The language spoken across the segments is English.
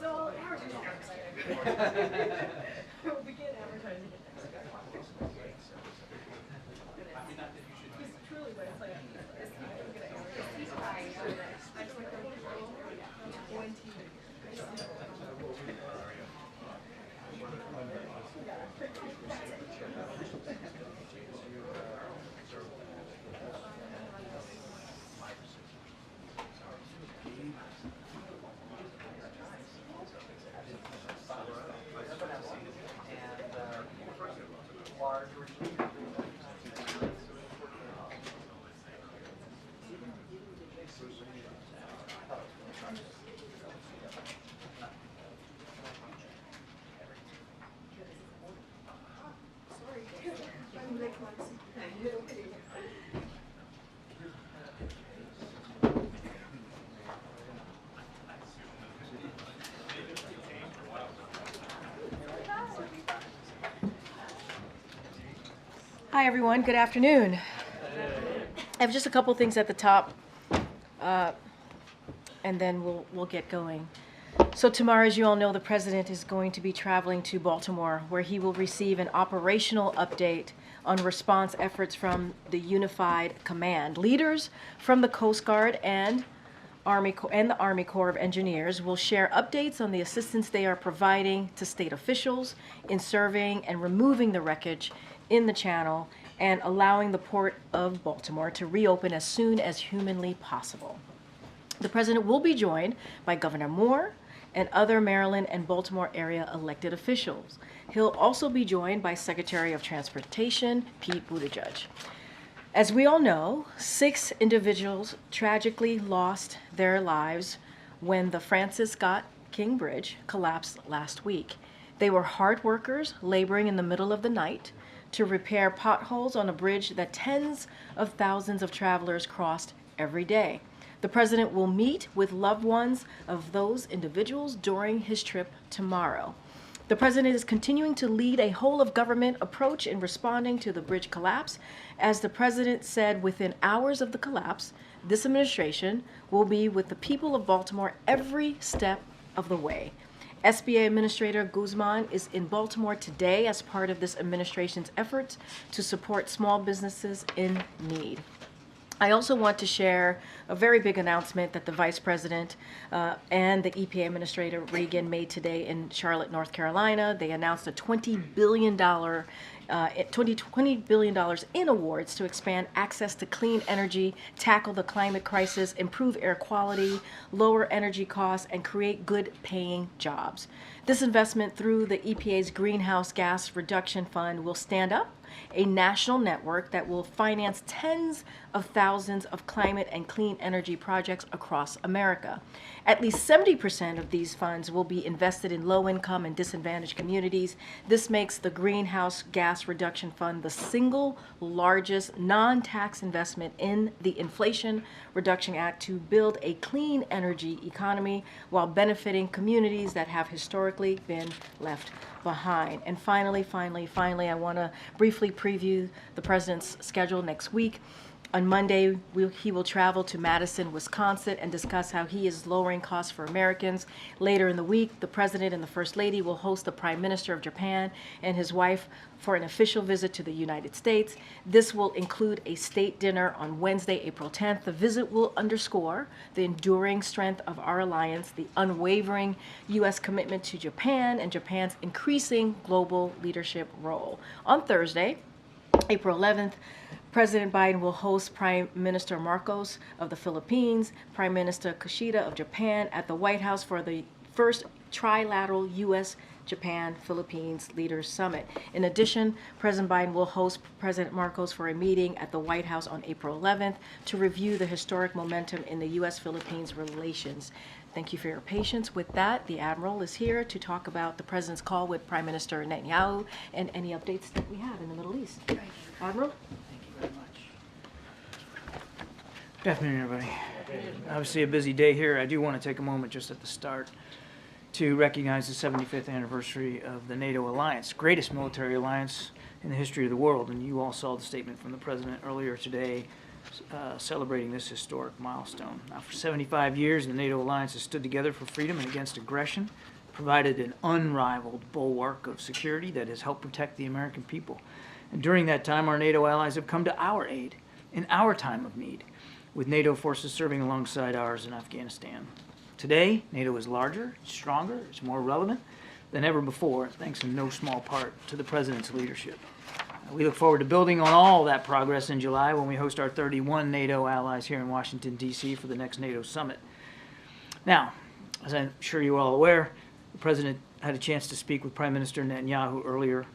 So advertising. We'll begin advertising it next week. He's truly, but it's like this week I'm gonna advertise. He's trying. I just like 20. Hi everyone, good afternoon. I have just a couple things at the top, and then we'll get going. So tomorrow, as you all know, the President is going to be traveling to Baltimore, where he will receive an operational update on response efforts from the Unified Command. Leaders from the Coast Guard and the Army Corps of Engineers will share updates on the assistance they are providing to state officials in surveying and removing the wreckage in the channel and allowing the Port of Baltimore to reopen as soon as humanly possible. The President will be joined by Governor Moore and other Maryland and Baltimore area elected officials. He'll also be joined by Secretary of Transportation Pete Buttigieg. As we all know, 6 individuals tragically lost their lives when the Francis Scott King Bridge collapsed last week. They were hard workers laboring in the middle of the night to repair potholes on a bridge that tens of thousands of travelers crossed every day. The President will meet with loved ones of those individuals during his trip tomorrow. The President is continuing to lead a whole-of-government approach in responding to the bridge collapse. As the President said, within hours of the collapse, this administration will be with the people of Baltimore every step of the way. SBA Administrator Guzman is in Baltimore today as part of this administration's efforts to support small businesses in need. I also want to share a very big announcement that the Vice President and the EPA Administrator Regan made today in Charlotte, North Carolina. They announced a $20 billion in awards to expand access to clean energy, tackle the climate crisis, improve air quality, lower energy costs, and create good-paying jobs. This investment through the EPA's Greenhouse Gas Reduction Fund will stand up a national network that will finance tens of thousands of climate and clean energy projects across America. At least 70% of these funds will be invested in low-income and disadvantaged communities. This makes the Greenhouse Gas Reduction Fund the single largest non-tax investment in the Inflation Reduction Act to build a clean energy economy while benefiting communities that have historically been left behind. And finally, I want to briefly preview the President's schedule next week. On Monday, he will travel to Madison, Wisconsin, and discuss how he is lowering costs for Americans. Later in the week, the President and the First Lady will host the Prime Minister of Japan and his wife for an official visit to the United States. This will include a state dinner on Wednesday, April 10th. The visit will underscore the enduring strength of our alliance, the unwavering U.S. commitment to Japan, and Japan's increasing global leadership role. On Thursday, April 11th, President Biden will host Prime Minister Marcos of the Philippines, Prime Minister Kishida of Japan at the White House for the first trilateral U.S.-Japan-Philippines Leaders Summit. In addition, President Biden will host President Marcos for a meeting at the White House on April 11th to review the historic momentum in the U.S.-Philippines relations. Thank you for your patience. With that, the Admiral is here to talk about the President's call with Prime Minister Netanyahu and any updates that we have in the Middle East. Admiral? Good afternoon, everybody. Obviously a busy day here. I do want to take a moment just at the start to recognize the 75th anniversary of the NATO alliance, greatest military alliance in the history of the world. And you all saw the statement from the President earlier today celebrating this historic milestone. Now, for 75 years, the NATO alliance has stood together for freedom and against aggression, provided an unrivaled bulwark of security that has helped protect the American people. And during that time, our NATO allies have come to our aid in our time of need, with NATO forces serving alongside ours in Afghanistan. Today, NATO is larger, stronger, it's more relevant than ever before, thanks in no small part to the President's leadership. We look forward to building on all that progress in July when we host our 31 NATO allies here in Washington, D.C. for the next NATO summit. Now, as I'm sure you're all aware, the President had a chance to speak with Prime Minister Netanyahu earlier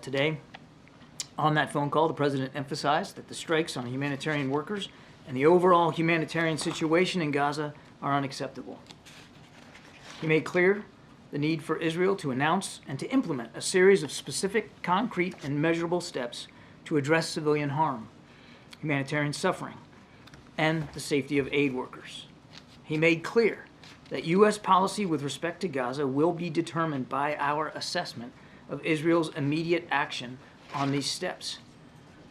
today. On that phone call, the President emphasized that the strikes on humanitarian workers and the overall humanitarian situation in Gaza are unacceptable. He made clear the need for Israel to announce and to implement a series of specific, concrete, and measurable steps to address civilian harm, humanitarian suffering, and the safety of aid workers. He made clear that U.S. policy with respect to Gaza will be determined by our assessment of Israel's immediate action on these steps.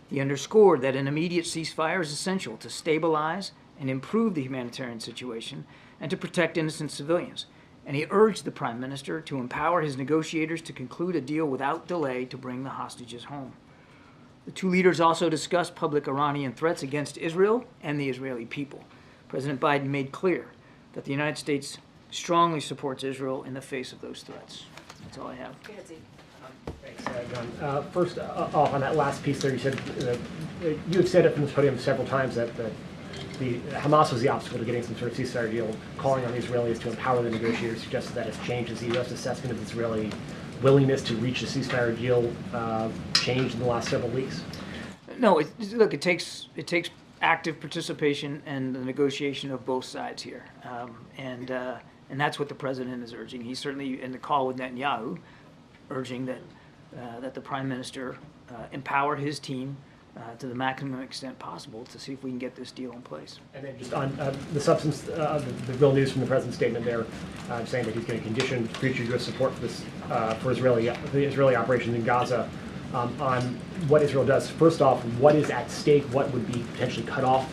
He underscored that an immediate ceasefire is essential to stabilize and improve the humanitarian situation and to protect innocent civilians. And he urged the Prime Minister to empower his negotiators to conclude a deal without delay to bring the hostages home. The two leaders also discussed public Iranian threats against Israel and the Israeli people. President Biden made clear that the United States strongly supports Israel in the face of those threats. That's all I have. Thanks, John. First, off on that last piece there, you said you have said it from this podium several times that the Hamas was the obstacle to getting some sort of ceasefire deal. Calling on the Israelis to empower the negotiators suggests that has changed. Has the U.S. assessment of Israeli willingness to reach a ceasefire deal changed in the last several weeks? No, look, it takes active participation and the negotiation of both sides here, and that's what the president is urging. He's certainly in the call with Netanyahu, urging that the prime minister empower his team to the maximum extent possible to see if we can get this deal in place. And then just on the substance, the real news from the president's statement there, saying that he's going to condition future U.S. support for this for the Israeli operations in Gaza on what Israel does. First off, what is at stake? What would be potentially cut off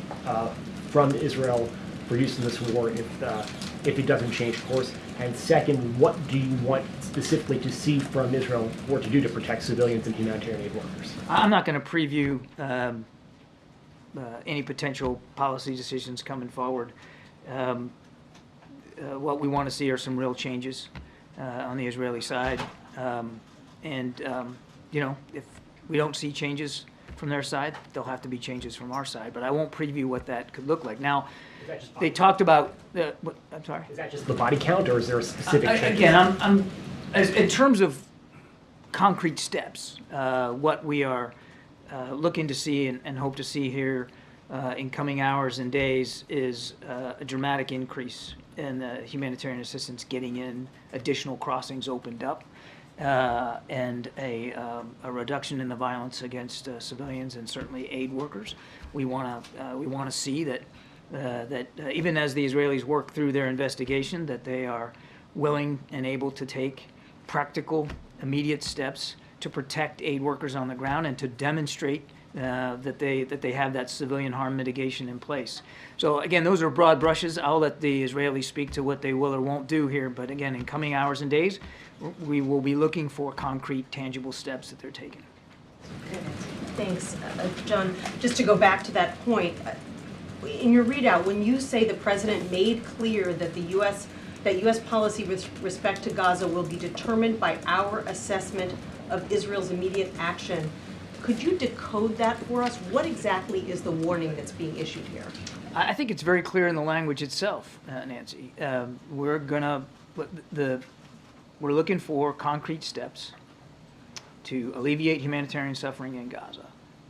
from Israel for use in this war if it doesn't change course? And second, what do you want specifically to see from Israel or to do to protect civilians and humanitarian aid workers? I'm not going to preview any potential policy decisions coming forward. What we want to see are some real changes on the Israeli side. If we don't see changes from their side, there'll have to be changes from our side. But I won't preview what that could look like. Now, they talked about I'm sorry. Is that just the body count, or is there a specific change? Again, in terms of concrete steps, what we are looking to see and hope to see here in coming hours and days is a dramatic increase in humanitarian assistance getting in, additional crossings opened up, and a reduction in the violence against civilians and certainly aid workers. We want to see that even as the Israelis work through their investigation, that they are willing and able to take practical, immediate steps to protect aid workers on the ground and to demonstrate that they have that civilian harm mitigation in place. So again, those are broad brushes. I'll let the Israelis speak to what they will or won't do here. But again, in coming hours and days, we will be looking for concrete, tangible steps that they're taking. Thanks, John. Just to go back to that point, in your readout, when you say the president made clear that U.S. policy with respect to Gaza will be determined by our assessment of Israel's immediate action, could you decode that for us? What exactly is the warning that's being issued here? I think it's very clear in the language itself, Nancy. We're looking for concrete steps to alleviate humanitarian suffering in Gaza.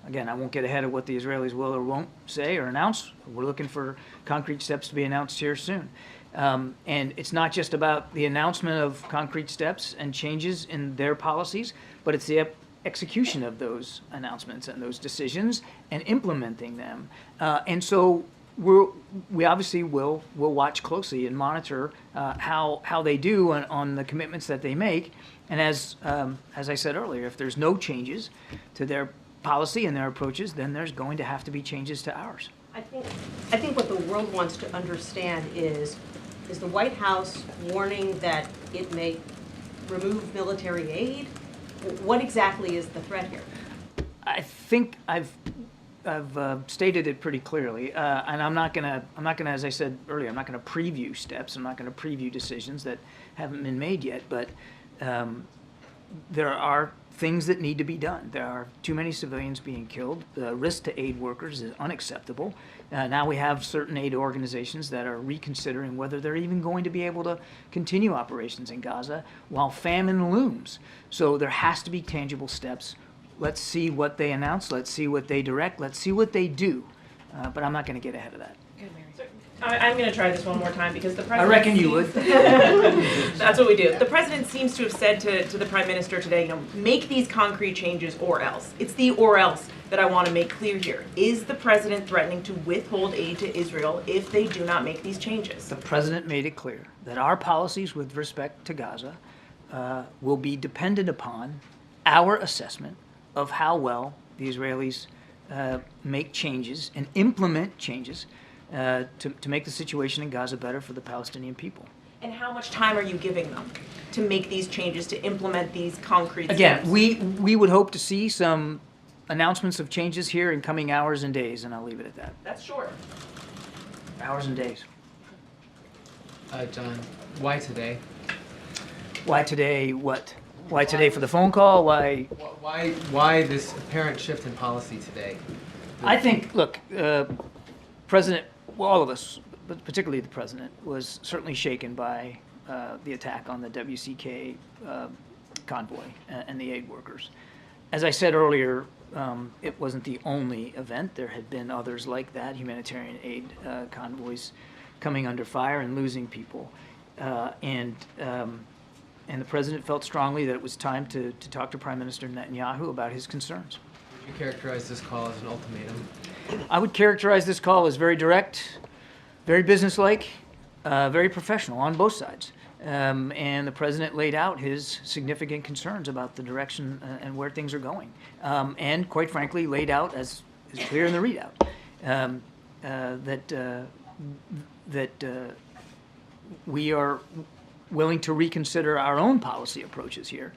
Again, I won't get ahead of what the Israelis will or won't say or announce. We're looking for concrete steps to be announced here soon. And it's not just about the announcement of concrete steps and changes in their policies, but it's the execution of those announcements and those decisions and implementing them. And so we obviously will watch closely and monitor how they do on the commitments that they make. And as I said earlier, if there's no changes to their policy and their approaches, then there's going to have to be changes to ours. I think what the world wants to understand is the White House warning that it may remove military aid? What exactly is the threat here? I think I've stated it pretty clearly, and I'm not gonna, as I said earlier, I'm not gonna preview steps. I'm not gonna preview decisions that haven't been made yet. But there are things that need to be done. There are too many civilians being killed. The risk to aid workers is unacceptable. Now we have certain aid organizations that are reconsidering whether they're even going to be able to continue operations in Gaza while famine looms. So there has to be tangible steps. Let's see what they announce. Let's see what they direct. Let's see what they do. But I'm not going to get ahead of that. I'm going to try this one more time because the I president. reckon you would. That's what we do. The president seems to have said to the prime minister today, make these concrete changes or else. It's the or else that I want to make clear here. Is the president threatening to withhold aid to Israel if they do not make these changes? The president made it clear that our policies with respect to Gaza will be dependent upon our assessment of how well the Israelis make changes and implement changes to make the situation in Gaza better for the Palestinian people. And how much time are you giving them to make these changes, to implement these concrete Again, steps? we would hope to see some announcements of changes here in coming hours and days, and I'll leave it at that. That's short. Hours and days. John, why today? Why today? What? Why today for the phone call? Why? Why this apparent shift in policy today? I think, look, President, well, all of us, but particularly the president, was certainly shaken by the attack on the WCK convoy and the aid workers. As I said earlier, it wasn't the only event. There had been others like that, humanitarian aid convoys coming under fire and losing people. And the president felt strongly that it was time to talk to Prime Minister Netanyahu about his concerns. Would you characterize this call as an ultimatum? I would characterize this call as very direct, very businesslike, very professional on both sides. And the president laid out his significant concerns about the direction and where things are going. And quite frankly, laid out, as is clear in the readout, that we are willing to reconsider our own policy approaches here,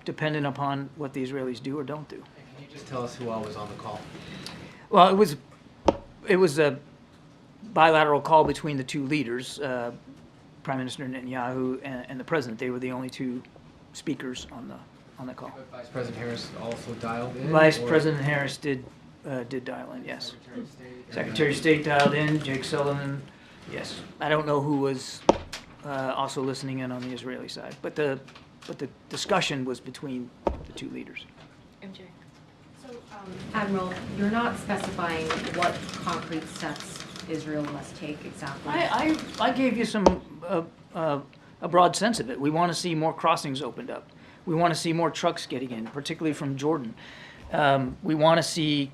dependent upon what the Israelis do or don't do. Can you just tell us who all was on the call? Well, it was a bilateral call between the two leaders, Prime Minister Netanyahu and the president. They were the only two speakers on the call. But Vice President Harris also dialed in? Vice or President Harris did dial in, yes. Secretary of State? Secretary of State dialed in, Jake Sullivan, yes. I don't know who was also listening in on the Israeli side, but the discussion was between the two leaders. MJ. So, Admiral, you're not specifying what concrete steps Israel must take exactly. I gave you a broad sense of it. We want to see more crossings opened up. We want to see more trucks getting in, particularly from Jordan. We want to see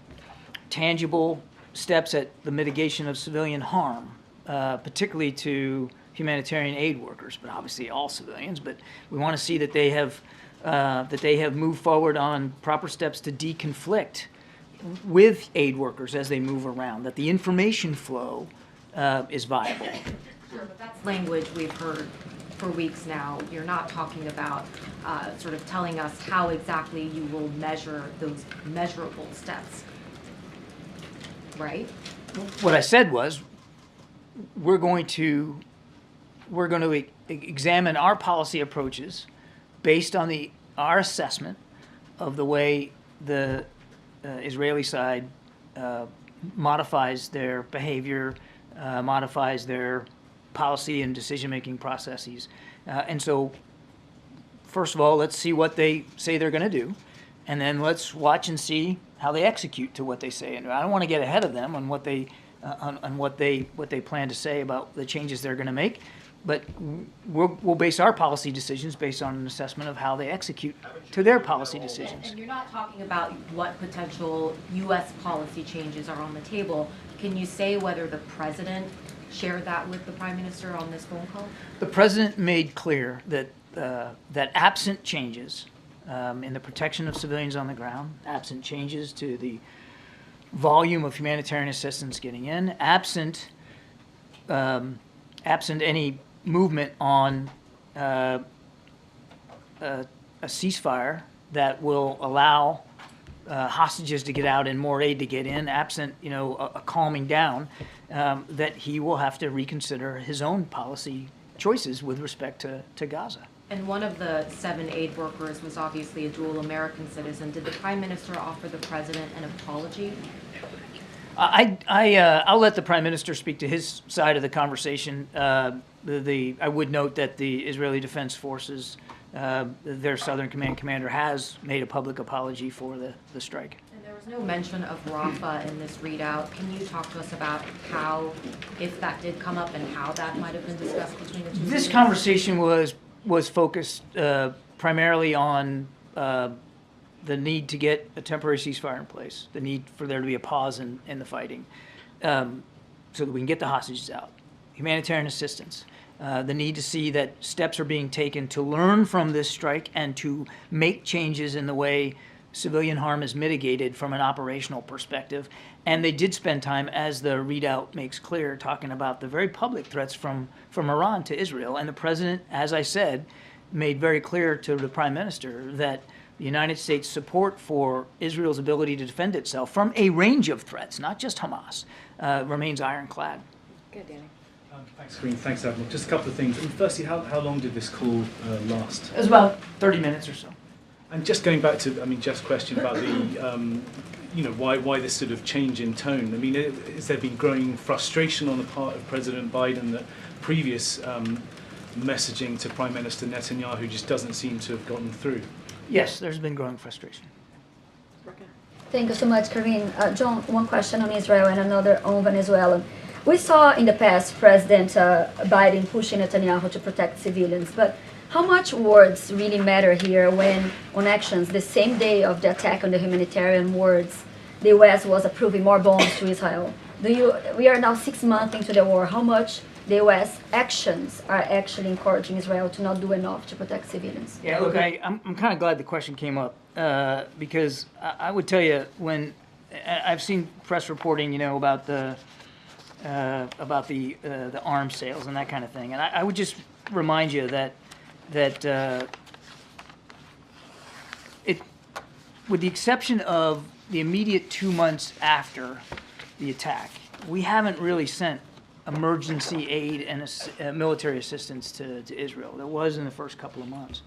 tangible steps at the mitigation of civilian harm, particularly to humanitarian aid workers, but obviously all civilians. But we want to see that they have moved forward on proper steps to deconflict with aid workers as they move around, that the information flow is viable. Sure, but that's language we've heard for weeks now. You're not talking about sort of telling us how exactly you will measure those measurable steps, right? What I said was, we're going to examine our policy approaches based on our assessment of the way the Israeli side modifies their behavior, modifies their policy and decision-making processes. And so, first of all, let's see what they say they're going to do, and then let's watch and see how they execute to what they say. And I don't want to get ahead of them on what they plan to say about the changes they're going to make, but we'll base our policy decisions based on an assessment of how they execute to their policy decisions. And you're not talking about what potential U.S. policy changes are on the table. Can you say whether the president shared that with the prime minister on this phone call? The president made clear that absent changes in the protection of civilians on the ground, absent changes to the volume of humanitarian assistance getting in, absent any movement on a ceasefire that will allow hostages to get out and more aid to get in, absent a calming down, that he will have to reconsider his own policy choices with respect to Gaza. And one of the 7 aid workers was obviously a dual American citizen. Did the Prime Minister offer the President an apology? I'll let the Prime Minister speak to his side of the conversation. I would note that the Israeli Defense Forces, their Southern Command commander, has made a public apology for the strike. And there was no mention of Rafah in this readout. Can you talk to us about how, if that did come up, and how that might have been discussed between the two This leaders? conversation was focused primarily on the need to get a temporary ceasefire in place, the need for there to be a pause in the fighting, so that we can get the hostages out, humanitarian assistance, the need to see that steps are being taken to learn from this strike and to make changes in the way civilian harm is mitigated from an operational perspective. And they did spend time, as the readout makes clear, talking about the very public threats from Iran to Israel. And the president, as I said, made very clear to the prime minister that the United States' support for Israel's ability to defend itself from a range of threats, not just Hamas, remains ironclad. Good, Danny. Thanks, Karine. Thanks, Admiral. Just a couple of things. And firstly, how long did this call last? It was about 30 minutes or so. And just going back to, Jeff's question about the, why this sort of change in tone. I mean, has there been growing frustration on the part of President Biden that previous messaging to Prime Minister Netanyahu just doesn't seem to have gotten through? Yes, there's been growing frustration. Thank you so much, Karine. John, one question on Israel and another on Venezuela. We saw in the past President Biden pushing Netanyahu to protect civilians, but how much words really matter here when, on actions, the same day of the attack on the humanitarian wards, the U.S. was approving more bombs to Israel? We are now 6 months into the war. How much the U.S. actions are actually encouraging Israel to not do enough to protect civilians? Yeah, look, I'm kind of glad the question came up because I would tell you, when I've seen press reporting, about the arms sales and that kind of thing, and I would just remind you that with the exception of the immediate 2 months after the attack, we haven't really sent emergency aid and military assistance to Israel. There was in the first couple of months.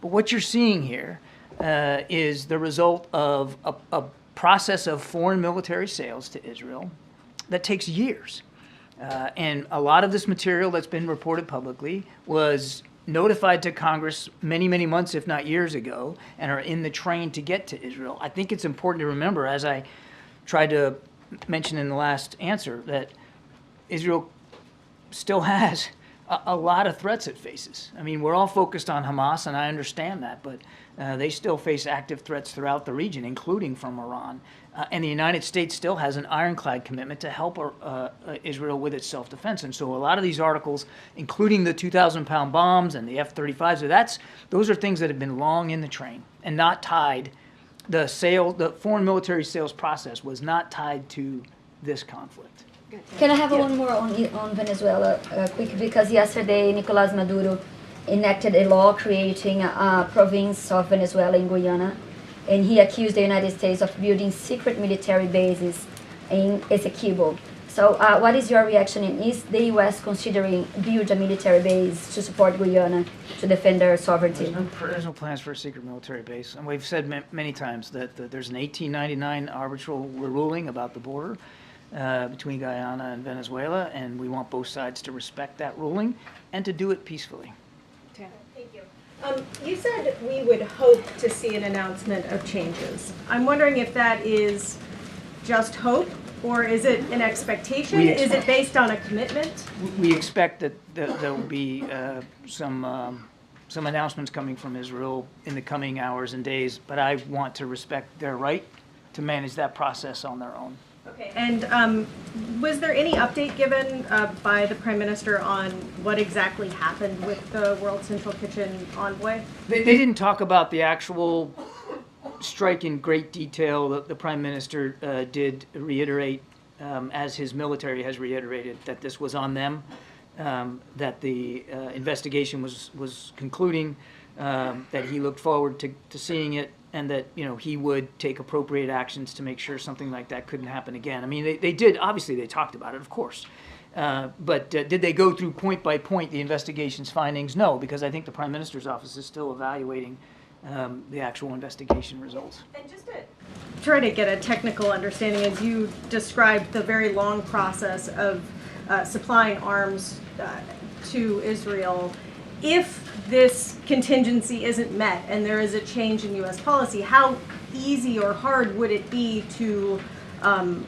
But what you're seeing here is the result of a process of foreign military sales to Israel that takes years. And a lot of this material that's been reported publicly was notified to Congress many, many months, if not years ago, and are in the train to get to Israel. I think it's important to remember, as I tried to mention in the last answer, that Israel still has a lot of threats it faces. I mean, we're all focused on Hamas, and I understand that, but they still face active threats throughout the region, including from Iran. And the United States still has an ironclad commitment to help Israel with its self-defense. And so a lot of these articles, including the 2,000-pound bombs and the F-35s, those are things that have been long in the train and not tied. The foreign military sales process was not tied to this conflict. Can I have one more on Venezuela quick? Because yesterday Nicolás Maduro enacted a law creating a province of Venezuela in Guyana, and he accused the United States of building secret military bases in Essequibo. So what is your reaction? And is the U.S. considering build a military base to support Guyana to defend their sovereignty? There's no plans for a secret military base. And we've said many times that there's an 1899 arbitral ruling about the border between Guyana and Venezuela, and we want both sides to respect that ruling and to do it peacefully. Thank you. You said we would hope to see an announcement of changes. I'm wondering if that is just hope, or is it an expectation? Is it based on a commitment? We expect that there will be some announcements coming from Israel in the coming hours and days, but I want to respect their right to manage that process on their own. Okay, and was there any update given by the Prime Minister on what exactly happened with the World Central Kitchen envoy? They didn't talk about the actual strike in great detail. The Prime Minister did reiterate, as his military has reiterated, that this was on them, that the investigation was concluding, that he looked forward to seeing it, and that, you know, he would take appropriate actions to make sure something like that couldn't happen again. I mean, they did, obviously they talked about it, of course. But did they go through point by point the investigation's findings? No, because I think the Prime Minister's office is still evaluating the actual investigation results. And just to try to get a technical understanding, as you described the very long process of supplying arms to Israel, if this contingency isn't met and there is a change in U.S. policy, how easy or hard would it be to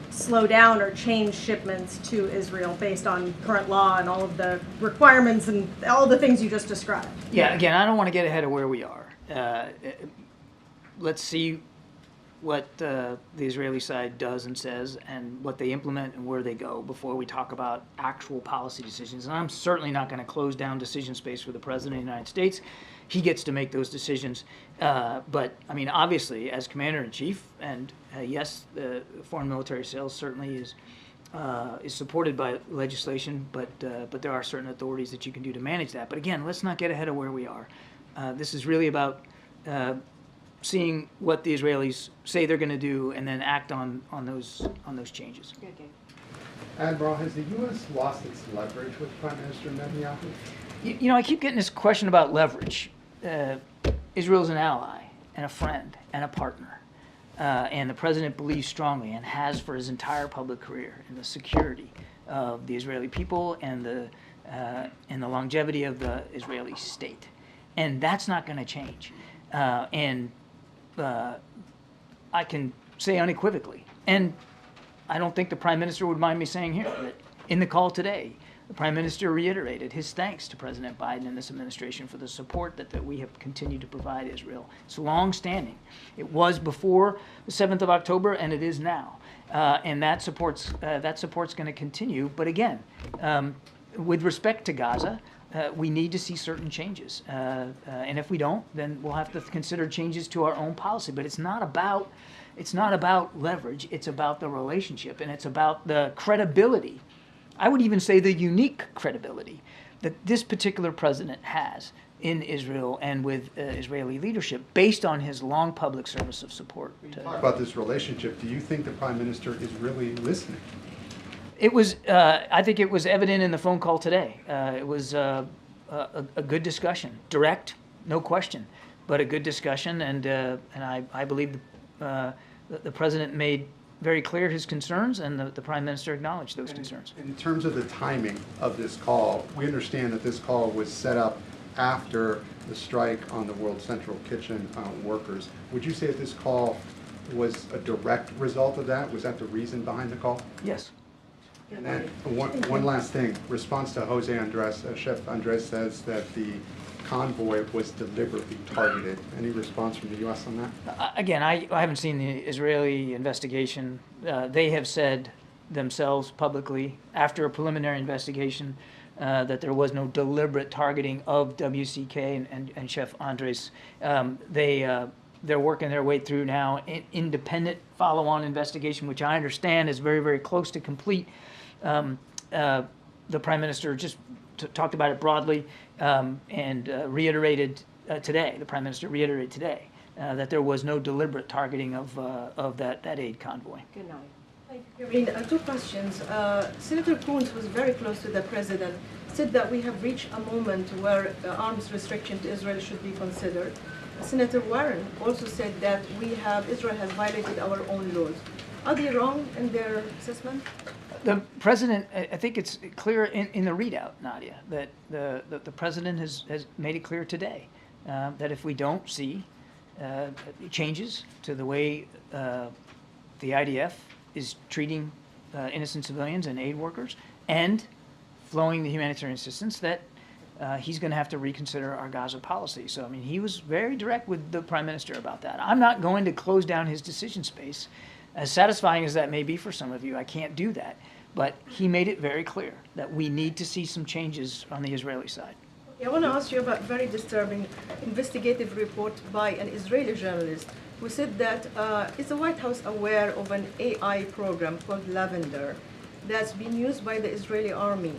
slow down or change shipments to Israel based on current law and all of the requirements and all the things you just described? Yeah, again, I don't want to get ahead of where we are. Let's see what the Israeli side does and says and what they implement and where they go before we talk about actual policy decisions. And I'm certainly not going to close down decision space for the President of the United States. He gets to make those decisions. But, I mean, obviously, as Commander-in-Chief, and yes, the foreign military sales certainly is supported by legislation, but there are certain authorities that you can do to manage that. But again, let's not get ahead of where we are. This is really about seeing what the Israelis say they're going to do and then act on those changes. Admiral, has the U.S. lost its leverage with Prime Minister Netanyahu? You know, I keep getting this question about leverage. Israel's an ally and a friend and a partner. And the president believes strongly and has for his entire public career in the security of the Israeli people and the longevity of the Israeli state. And that's not going to change. I can say unequivocally, and I don't think the Prime Minister would mind me saying here, that in the call today, the Prime Minister reiterated his thanks to President Biden and this administration for the support that we have continued to provide Israel. It's long-standing. It was before the 7th of October, and it is now. And that support's going to continue. But again, with respect to Gaza, we need to see certain changes. And if we don't, then we'll have to consider changes to our own policy. But it's not about leverage. It's about the relationship, and it's about the credibility. I would even say the unique credibility that this particular president has in Israel and with Israeli leadership based on his long public service of support. When you talk about this relationship, do you think the Prime Minister is really listening? It was, I think it was evident in the phone call today. It was a good discussion, direct, no question, but a good discussion, and I believe the president made very clear his concerns, and the Prime Minister acknowledged those concerns. In terms of the timing of this call, we understand that this call was set up after the strike on the World Central Kitchen workers. Would you say that this call was a direct result of that? Was that the reason behind the call? Yes. And then one last thing, response to Jose Andres, Chef Andres says that the convoy was deliberately targeted. Any response from the U.S. on that? Again, I haven't seen the Israeli investigation. They have said themselves publicly, after a preliminary investigation, that there was no deliberate targeting of WCK and Chef Andres. They're working their way through now an independent follow-on investigation, which I understand is very, very close to complete. The Prime Minister just talked about it broadly and reiterated today, the Prime Minister reiterated today, that there was no deliberate targeting of that aid convoy. Good night. Thank you, Karine. Two questions. Senator Coons, who was very close to the President, said that we have reached a moment where arms restriction to Israel should be considered. Senator Warren also said that Israel has violated our own laws. Are they wrong in their assessment? The President, I think it's clear in the readout, Nadia, that the President has made it clear today that if we don't see changes to the way the IDF is treating innocent civilians and aid workers and flowing the humanitarian assistance, that he's going to have to reconsider our Gaza policy. So, I mean, he was very direct with the Prime Minister about that. I'm not going to close down his decision space As satisfying as that may be for some of you, I can't do that. But he made it very clear that we need to see some changes on the Israeli side. I want to ask you about a very disturbing investigative report by an Israeli journalist who said that is the White House aware of an AI program called Lavender that's been used by the Israeli army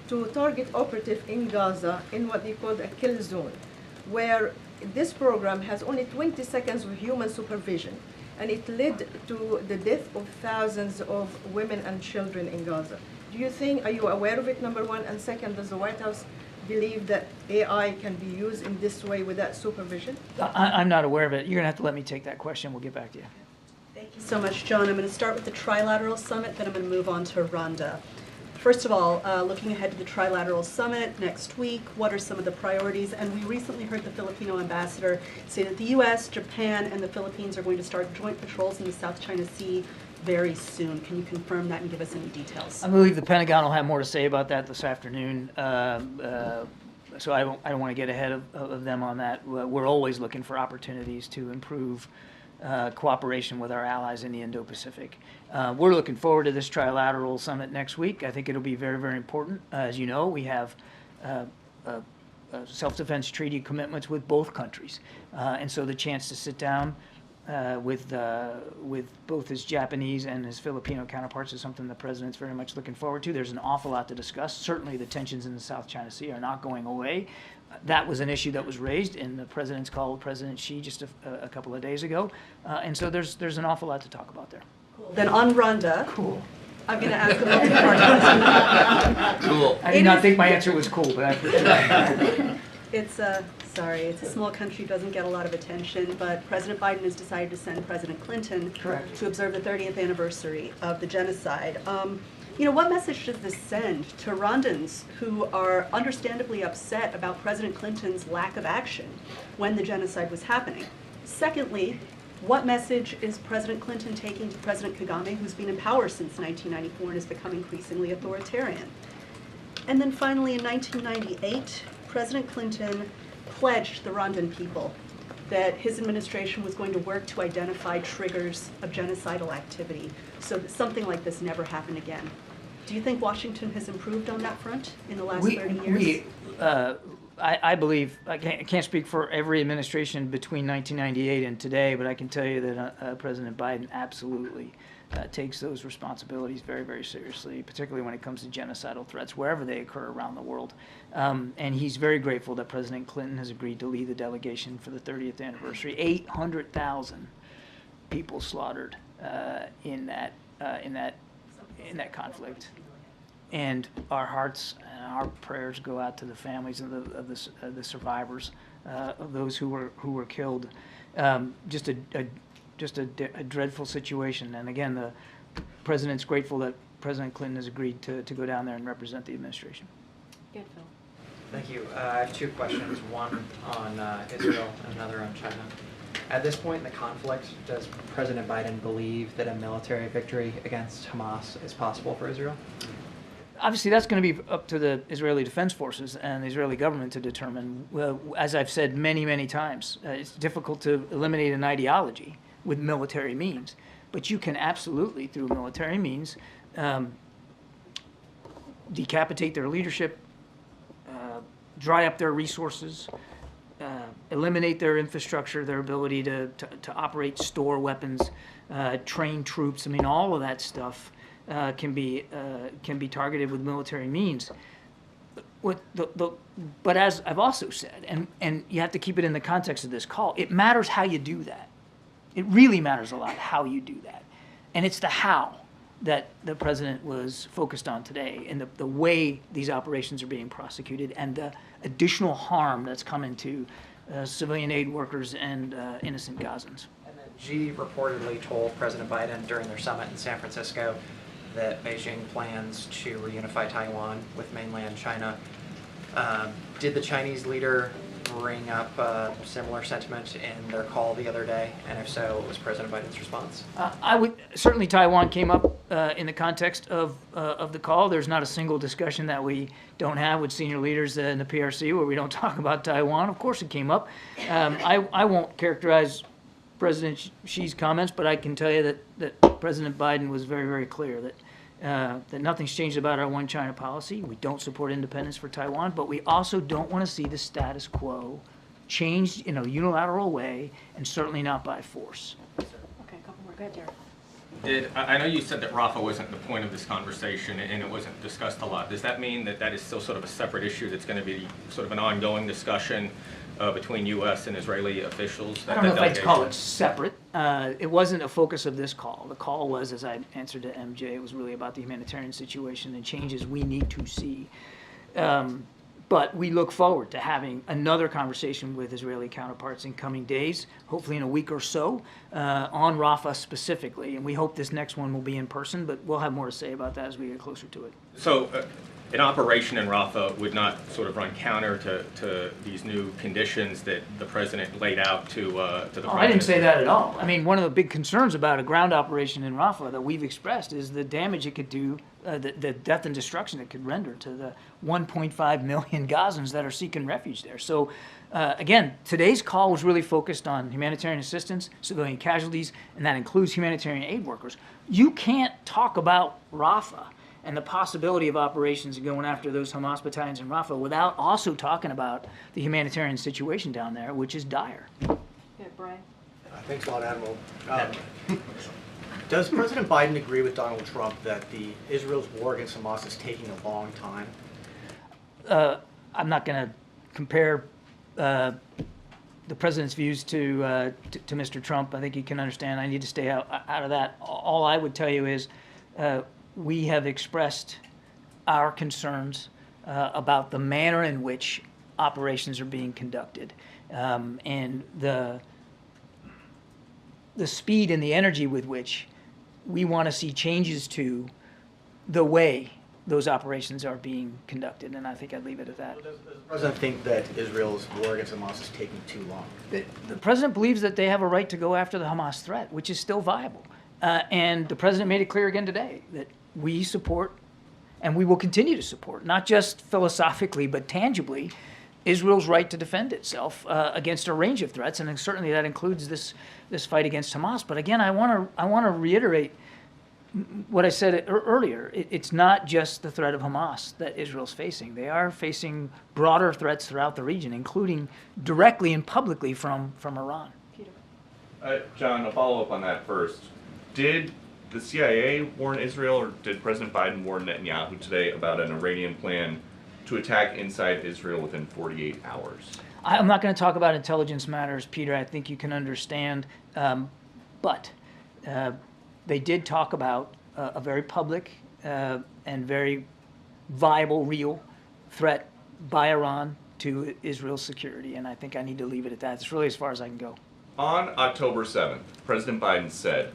to target operatives in Gaza in what they call a kill zone, where this program has only 20 seconds of human supervision, and it led to the death of thousands of women and children in Gaza. Are you aware of it, number one? And second, does the White House believe that AI can be used in this way without supervision? I'm not aware of it. You're going to have to let me take that question. We'll get back to you. Thank you so much, John. I'm going to start with the Trilateral Summit, then I'm going to move on to Rwanda. First of all, looking ahead to the Trilateral Summit next week, what are some of the priorities? And we recently heard the Filipino ambassador say that the U.S., Japan, and the Philippines are going to start joint patrols in the South China Sea very soon. Can you confirm that and give us any details? I believe the Pentagon will have more to say about that this afternoon. So I don't want to get ahead of them on that. We're always looking for opportunities to improve cooperation with our allies in the Indo-Pacific. We're looking forward to this trilateral summit next week. I think it'll be very, very important. As you know, we have self-defense treaty commitments with both countries. And so the chance to sit down with both his Japanese and his Filipino counterparts is something the President's very much looking forward to. There's an awful lot to discuss. Certainly the tensions in the South China Sea are not going away. That was an issue that was raised in the President's call with President Xi just a couple of days ago. And so there's an awful lot to talk about there. Cool. Then on Rwanda, Cool. I'm going to ask a multi-part question. Cool. I did not think my answer was cool, but I appreciate it. It's a small country, doesn't get a lot of attention, but President Biden has decided to send President Clinton Correct. to observe the 30th anniversary of the genocide. What message does this send to Rwandans who are understandably upset about President Clinton's lack of action when the genocide was happening? Secondly, what message is President Clinton taking to President Kagame, who's been in power since 1994 and has become increasingly authoritarian? And then finally, in 1998, President Clinton pledged the Rwandan people that his administration was going to work to identify triggers of genocidal activity so that something like this never happened again. Do you think Washington has improved on that front in the last 30 years? I believe, I can't speak for every administration between 1998 and today, but I can tell you that President Biden absolutely takes those responsibilities very, very seriously, particularly when it comes to genocidal threats, wherever they occur around the world. And he's very grateful that President Clinton has agreed to lead the delegation for the 30th anniversary. 800,000 people slaughtered in that conflict. And our hearts and our prayers go out to the families of the survivors, of those who were killed. Just a dreadful situation. And again, the President's grateful that President Clinton has agreed to go down there and represent the administration. Good, Phil. Thank you. I have two questions, one on Israel and another on China. At this point in the conflict, does President Biden believe that a military victory against Hamas is possible for Israel? Obviously, that's going to be up to the Israeli Defense Forces and the Israeli government to determine. As I've said many, many times, it's difficult to eliminate an ideology with military means, but you can absolutely, through military means, decapitate their leadership, dry up their resources, eliminate their infrastructure, their ability to operate, store weapons, train troops. I mean, all of that stuff can be targeted with military means. But as I've also said, and you have to keep it in the context of this call, it matters how you do that. It really matters a lot how you do that. And it's the how that the President was focused on today, and the way these operations are being prosecuted, and the additional harm that's coming to civilian aid workers and innocent Gazans. And then Xi reportedly told President Biden during their summit in San Francisco that Beijing plans to reunify Taiwan with mainland China. Did the Chinese leader bring up similar sentiment in their call the other day? And if so, what was President Biden's response? Certainly Taiwan came up in the context of the call. There's not a single discussion that we don't have with senior leaders in the PRC where we don't talk about Taiwan. Of course it came up. I won't characterize President Xi's comments, but I can tell you that President Biden was very, very clear that nothing's changed about our one China policy. We don't support independence for Taiwan, but we also don't want to see the status quo changed in a unilateral way, and certainly not by force. Okay, a couple more. Go ahead, Derek. I know you said that Rafah wasn't the point of this conversation and it wasn't discussed a lot. Does that mean that that is still sort of a separate issue that's going to be sort of an ongoing discussion between U.S. and Israeli officials? I don't know if I'd call it separate. It wasn't a focus of this call. The call was, as I answered to MJ, it was really about the humanitarian situation and changes we need to see. But we look forward to having another conversation with Israeli counterparts in coming days, hopefully in a week or so, on Rafah specifically. And we hope this next one will be in person, but we'll have more to say about that as we get closer to it. So an operation in Rafah would not sort of run counter to these new conditions that the president laid out to the I didn't say that at all. I mean, one of the big concerns about a ground operation in Rafah that we've expressed is the damage it could do, the death and destruction it could render to the 1.5 million Gazans that are seeking refuge there. So, again, today's call was really focused on humanitarian assistance, civilian casualties, and that includes humanitarian aid workers. You can't talk about Rafah and the possibility of operations going after those Hamas battalions in Rafah without also talking about the humanitarian situation down there, which is dire. Yeah, Brian. Thanks a lot, Admiral. Does President Biden agree with Donald Trump that Israel's war against Hamas is taking a long time? I'm not going to compare the president's views to Mr. Trump. I think you can understand I need to stay out of that. All I would tell you is we have expressed our concerns about the manner in which operations are being conducted, and the speed and the energy with which we want to see changes to the way those operations are being conducted, and I think I'd leave it at that. Does the president think that Israel's war against Hamas is taking too long? The president believes that they have a right to go after the Hamas threat, which is still viable. And the president made it clear again today that we support, and we will continue to support, not just philosophically, but tangibly, Israel's right to defend itself against a range of threats, and certainly that includes this fight against Hamas. But again, I want to reiterate what I said earlier. It's not just the threat of Hamas that Israel's facing. They are facing broader threats throughout the region, including directly and publicly from Iran. John, a follow-up on that first. Did the CIA warn Israel, or did President Biden warn Netanyahu today about an Iranian plan to attack inside Israel within 48 hours? I'm not going to talk about intelligence matters, Peter. I think you can understand. But they did talk about a very public and very viable, real threat by Iran to Israel's security. And I think I need to leave it at that. It's really as far as I can go. On October 7th, President Biden said,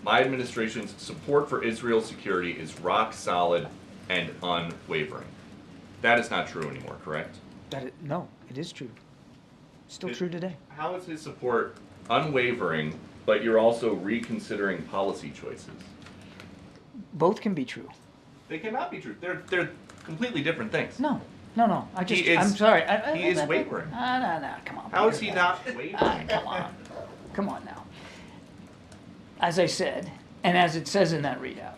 "My administration's support for Israel's security is rock solid and unwavering." That is not true anymore, correct? No, it is true. Still true today. How is his support unwavering, but you're also reconsidering policy choices? Both can be true. They cannot be true. They're completely different things. No. I'm sorry. He is wavering. No, come on. How is he not wavering? Come on now. As I said, and as it says in that readout,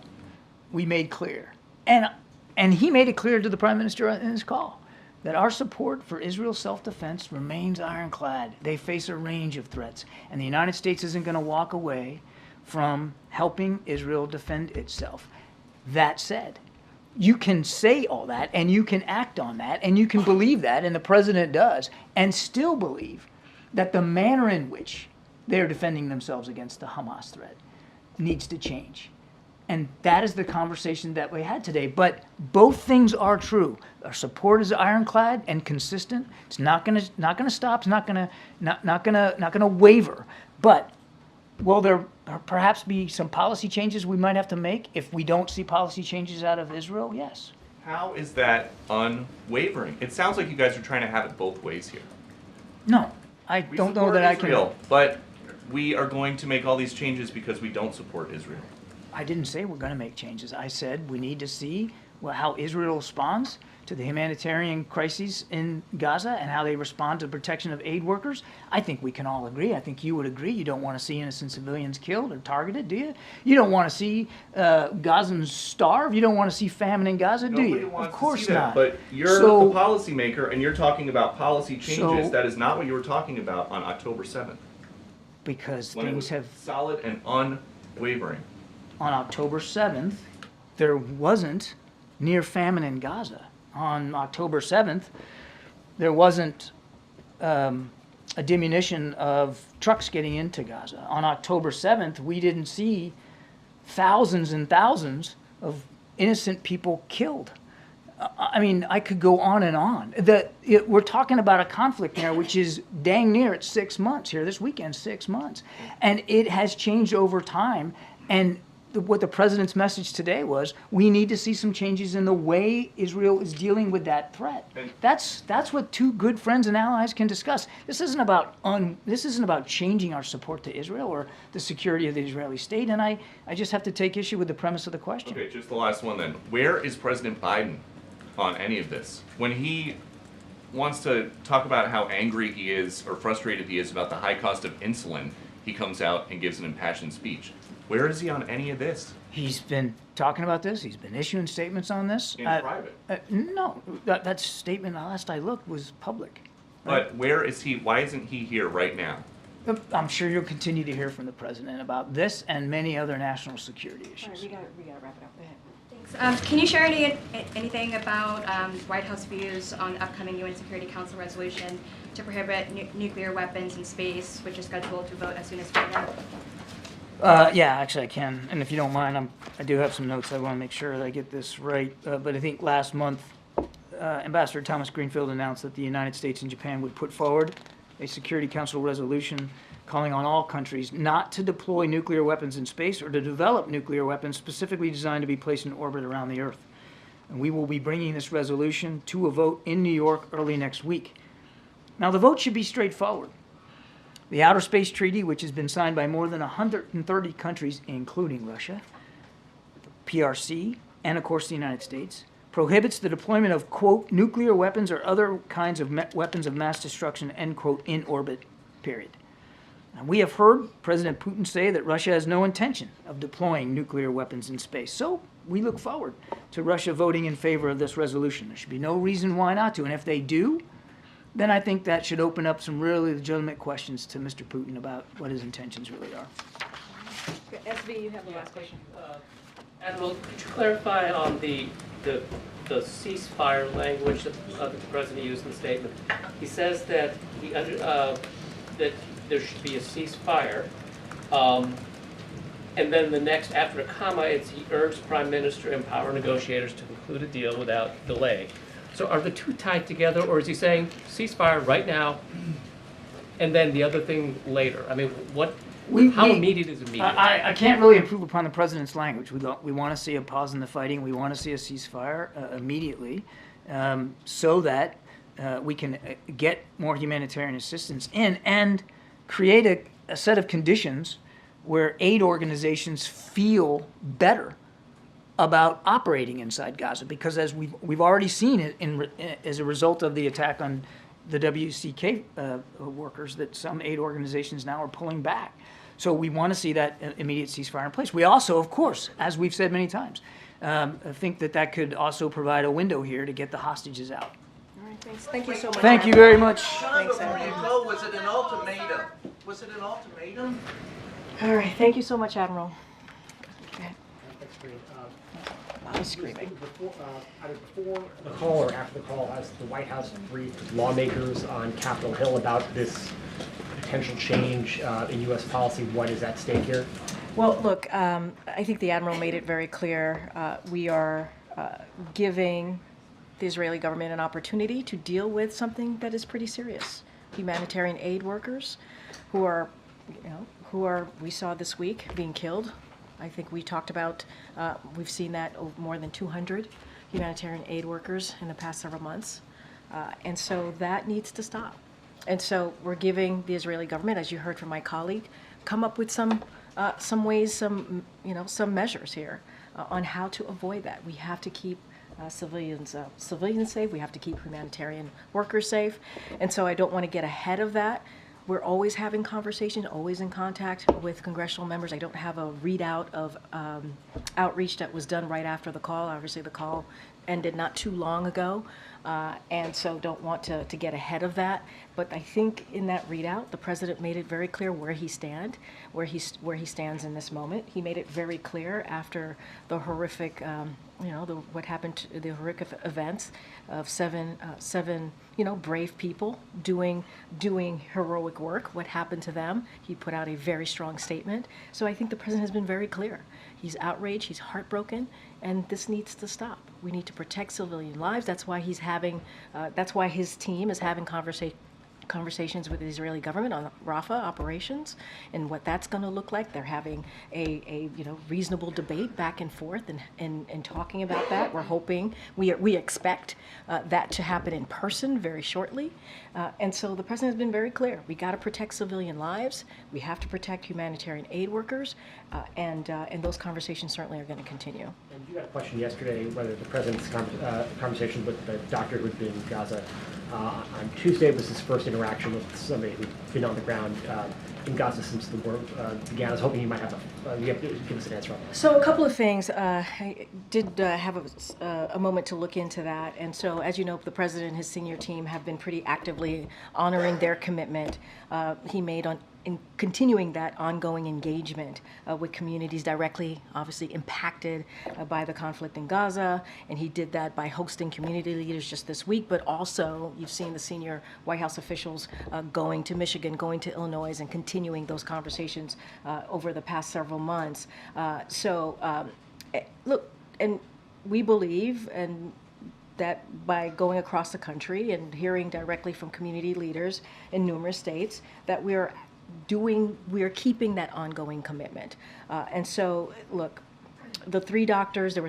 we made clear, and he made it clear to the Prime Minister in his call, that our support for Israel's self-defense remains ironclad. They face a range of threats, and the United States isn't going to walk away from helping Israel defend itself. That said, you can say all that, and you can act on that, and you can believe that, and the president does, and still believe that the manner in which they're defending themselves against the Hamas threat needs to change. And that is the conversation that we had today. But both things are true. Our support is ironclad and consistent. It's not going to stop. It's not going to waver. But will there perhaps be some policy changes we might have to make if we don't see policy changes out of Israel? Yes. How is that unwavering? It sounds like you guys are trying to have it both ways here. No, I don't know that I can. Israel, but we are going to make all these changes because we don't support Israel. I didn't say we're going to make changes. I said we need to see how Israel responds to the humanitarian crises in Gaza and how they respond to the protection of aid workers, I think we can all agree. I think you would agree. You don't want to see innocent civilians killed or targeted, do you? You don't want to see Gazans starve. You don't want to see famine in Gaza, do Nobody you? wants Of course to see that, not. but you're So- the policymaker and you're talking about policy changes. So- That is not what you were talking about on October 7th. Because When it things was have solid and unwavering. on October 7th, there wasn't near famine in Gaza. On October 7th, there wasn't a diminution of trucks getting into Gaza. On October 7th, we didn't see thousands and thousands of innocent people killed. I mean, I could go on and on. We're talking about a conflict there which is dang near at 6 months here. This weekend, 6 months. And it has changed over time. And what the president's message today was, we need to see some changes in the way Israel is dealing with that threat. That's what two good friends and allies can discuss. This isn't about changing our support to Israel or the security of the Israeli state. And I just have to take issue with the premise of the question. Okay, just the last one then. Where is President Biden on any of this? When he wants to talk about how angry he is or frustrated he is about the high cost of insulin, he comes out and gives an impassioned speech. Where is he on any of this? He's been talking about this. He's been issuing statements on this. In private? No, that statement, last I looked, was public. But where is he? Why isn't he here right now? I'm sure you'll continue to hear from the president about this and many other national security issues. All right, we gotta wrap it up. Go ahead. Thanks. Can you share anything about White House views on the upcoming UN Security Council resolution to prohibit nuclear weapons in space, which is scheduled to vote as soon as Friday? Yeah, actually I can. And if you don't mind, I do have some notes. I want to make sure that I get this right. But I think last month, Ambassador Thomas Greenfield announced that the United States and Japan would put forward a Security Council resolution calling on all countries not to deploy nuclear weapons in space or to develop nuclear weapons specifically designed to be placed in orbit around the Earth. And we will be bringing this resolution to a vote in New York early next week. Now, the vote should be straightforward. The Outer Space Treaty, which has been signed by more than 130 countries, including Russia, the PRC, and of course the United States, prohibits the deployment of, quote, nuclear weapons or other kinds of weapons of mass destruction, end quote, in orbit, period. And we have heard President Putin say that Russia has no intention of deploying nuclear weapons in space. So we look forward to Russia voting in favor of this resolution. There should be no reason why not to. And if they do, then I think that should open up some really legitimate questions to Mr. Putin about what his intentions really are. SV, you have the last question. Admiral, could you clarify on the ceasefire language that the president used in the statement? He says that that there should be a ceasefire, and then the next, after a comma, he urged Prime Minister and power negotiators to conclude a deal without delay. So are the two tied together, or is he saying ceasefire right now, and then the other thing later? I mean, how immediate is immediate? I can't really improve upon the president's language. We want to see a pause in the fighting. We want to see a ceasefire immediately, so that we can get more humanitarian assistance in and create a set of conditions where aid organizations feel better about operating inside Gaza, because as we've already seen it as a result of the attack on the WCK workers, that some aid organizations now are pulling back. So we want to see that immediate ceasefire in place. We also, of course, as we've said many times, think that could also provide a window here to get the hostages out. All right, thanks. Thank you so much. Thank you very much. John, before you go, was it an ultimatum? Was it an ultimatum? All right, thank you so much, Admiral. Go ahead. I'm screaming. Either before the call or after the call, has the White House briefed lawmakers on Capitol Hill about this potential change in U.S. policy? What is at stake here? Well, look, I think the Admiral made it very clear. We are giving the Israeli government an opportunity to deal with something that is pretty serious. Humanitarian aid workers who are, we saw this week being killed. I think we talked about, we've seen that more than 200 humanitarian aid workers in the past several months. And so that needs to stop. And so we're giving the Israeli government, as you heard from my colleague, come up with some ways, some measures here on how to avoid that. We have to keep civilians safe. We have to keep humanitarian workers safe. And so I don't want to get ahead of that. We're always having conversation, always in contact with congressional members. I don't have a readout of outreach that was done right after the call. Obviously, the call ended not too long ago, and so don't want to get ahead of that. But I think in that readout, the president made it very clear where he stands in this moment. He made it very clear after the horrific, what happened, the horrific events of seven, brave people doing heroic work. What happened to them? He put out a very strong statement. So I think the president has been very clear. He's outraged. He's heartbroken, and this needs to stop. We need to protect civilian lives. That's why that's why his team is having conversations with the Israeli government on Rafah operations and what that's going to look like. They're having a reasonable debate back and forth and talking about that. We're hoping, we expect that to happen in person very shortly. And so the president has been very clear. We got to protect civilian lives. We have to protect humanitarian aid workers, and those conversations certainly are going to continue. And you got a question yesterday whether the president's conversation with the doctor who'd been in Gaza on Tuesday was his first interaction with somebody who'd been on the ground in Gaza since the war began. I was hoping you might have give us an answer on that. So a couple of things. I did have a moment to look into that. And so, as you know, the president and his senior team have been pretty actively honoring their commitment he made in continuing that ongoing engagement with communities directly, obviously impacted by the conflict in Gaza. And he did that by hosting community leaders just this week, but also you've seen the senior White House officials going to Michigan, going to Illinois, and continuing those conversations over the past several months. Look, and we believe that by going across the country and hearing directly from community leaders in numerous states, that we are keeping that ongoing commitment. And so, look, there were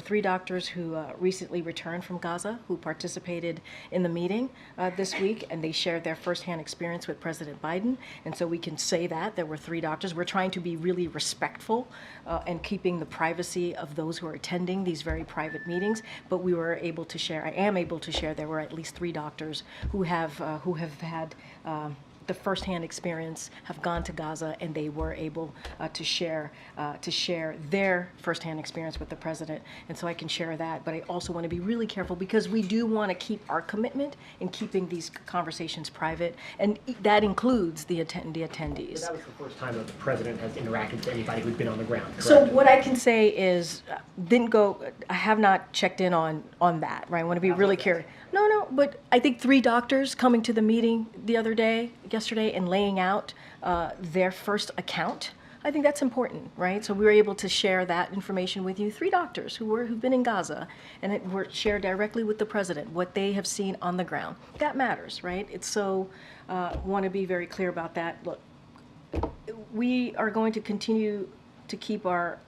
three doctors who recently returned from Gaza who participated in the meeting this week, and they shared their firsthand experience with President Biden. And so we can say that there were three doctors. We're trying to be really respectful and keeping the privacy of those who are attending these very private meetings. But I am able to share there were at least three doctors who have had the firsthand experience, have gone to Gaza, and they were able to share their firsthand experience with the president. And so I can share that, but I also want to be really careful because we do want to keep our commitment in keeping these conversations private, and that includes the attendees. So that was the first time that the president has interacted with anybody who'd been on the ground, correct? So what I can say is, I have not checked in on that, right? I want to be really curious. No, but I think three doctors coming to the meeting yesterday, and laying out their first account, I think that's important, right? So we were able to share that information with you. Three doctors who've been in Gaza, and it were shared directly with the president, what they have seen on the ground. That matters, right? It's so, want to be very clear about that. Look, we are going to continue to keep our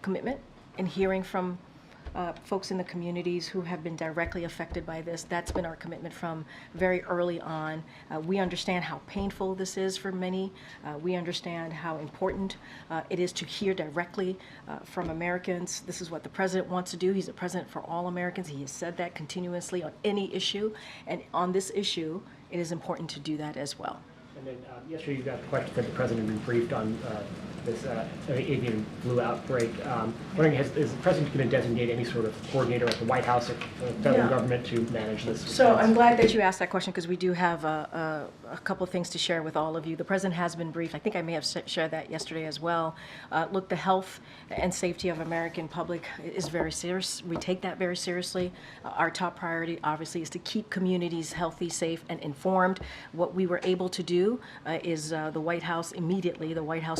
commitment in hearing from folks in the communities who have been directly affected by this. That's been our commitment from very early on. We understand how painful this is for many. We understand how important it is to hear directly from Americans. This is what the president wants to do. He's a president for all Americans. He has said that continuously on any issue. And on this issue, it is important to do that as well. And then yesterday you got the question that the president had been briefed on this avian flu outbreak. Wondering, is the president going to designate any sort of coordinator at the White House or federal government to manage this? So I'm glad that you asked that question because we do have a couple of things to share with all of you. The president has been briefed. I think I may have shared that yesterday as well. Look, the health and safety of American public is very serious. We take that very seriously. Our top priority, obviously, is to keep communities healthy, safe, and informed. What we were able to do is the White House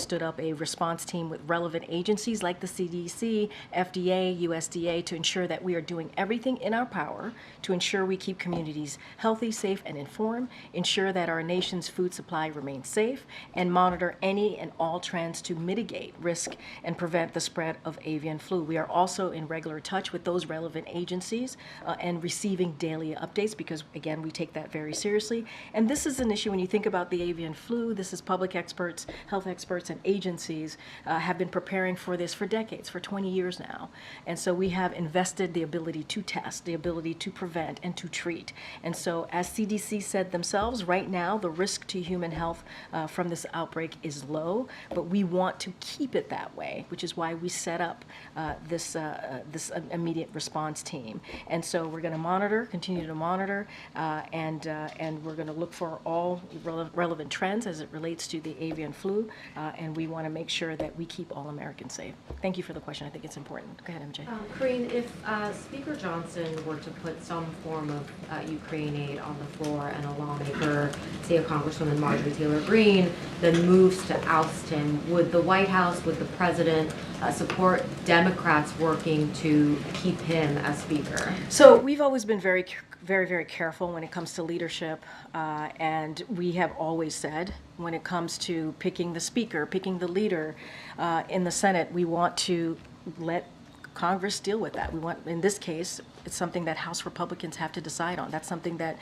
stood up a response team with relevant agencies like the CDC, FDA, USDA to ensure that we are doing everything in our power to ensure we keep communities healthy, safe, and informed, ensure that our nation's food supply remains safe, and monitor any and all trends to mitigate risk and prevent the spread of avian flu. We are also in regular touch with those relevant agencies and receiving daily updates because, again, we take that very seriously. And this is an issue when you think about the avian flu. This is public experts, health experts, and agencies have been preparing for this for decades, for 20 years now. And so we have invested the ability to test, the ability to prevent, and to treat. And so as CDC said themselves, right now the risk to human health from this outbreak is low, but we want to keep it that way, which is why we set up this immediate response team. And so we're going to monitor, continue to monitor, and we're going to look for all relevant trends as it relates to the avian flu, and we want to make sure that we keep all Americans safe. Thank you for the question. I think it's important. Go ahead, MJ. Karine, if Speaker Johnson were to put some form of Ukraine aid on the floor and a lawmaker, say a Congresswoman Marjorie Taylor Greene, then moves to oust him, would the White House, would the President support Democrats working to keep him as Speaker? So we've always been very, very careful when it comes to leadership, and we have always said when it comes to picking the Speaker, picking the leader in the Senate, we want to let Congress deal with that. We want, in this case, it's something that House Republicans have to decide on. That's something that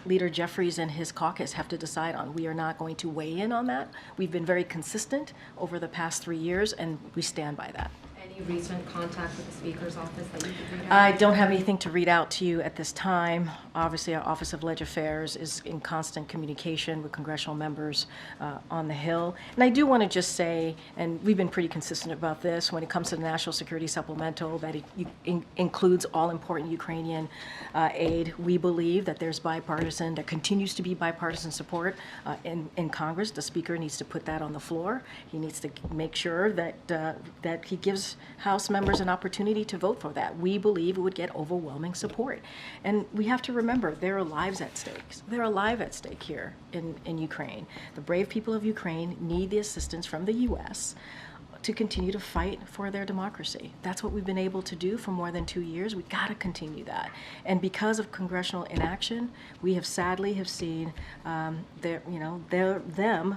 Leader Jeffries and his caucus have to decide on. We are not going to weigh in on that. We've been very consistent over the past 3 years, and we stand by that. Any recent contact with the Speaker's office that you could read out? I don't have anything to read out to you at this time. Obviously, our Office of Leg Affairs is in constant communication with congressional members on the Hill. And I do want to just say, and we've been pretty consistent about this, when it comes to the National Security Supplemental, that it includes all important Ukrainian aid. We believe that there continues to be bipartisan support in Congress. The Speaker needs to put that on the floor. He needs to make sure that he gives House members an opportunity to vote for that. We believe it would get overwhelming support. And we have to remember, there are lives at stake. They're alive at stake here in Ukraine. The brave people of Ukraine need the assistance from the U.S. to continue to fight for their democracy. That's what we've been able to do for more than 2 years. We've got to continue that. And because of congressional inaction, we have sadly seen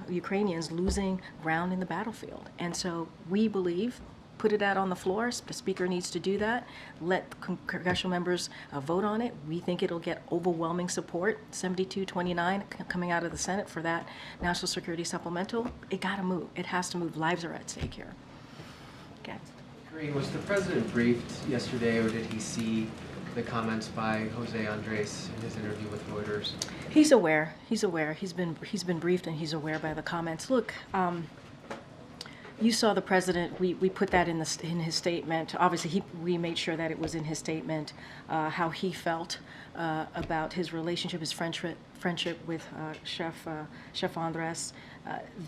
Ukrainians losing ground in the battlefield. And so we believe, put it out on the floor. The Speaker needs to do that. Let congressional members vote on it. We think it'll get overwhelming support, 72-29 coming out of the Senate for that National Security Supplemental. It got to move. It has to move. Lives are at stake here. Okay. Karine, was the President briefed yesterday, or did he see the comments by Jose Andres in his interview with Reuters? He's aware. He's aware. He's been briefed, and he's aware by the comments. Look, you saw the President, we put that in his statement. Obviously, we made sure that it was in his statement, how he felt about his relationship, his friendship with Chef Andres.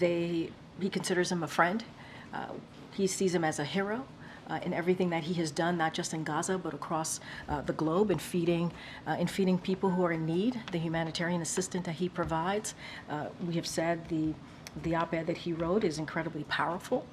He considers him a friend. He sees him as a hero in everything that he has done, not just in Gaza, but across the globe, in feeding people who are in need, the humanitarian assistance that he provides. We have said the op-ed that he wrote is incredibly powerful.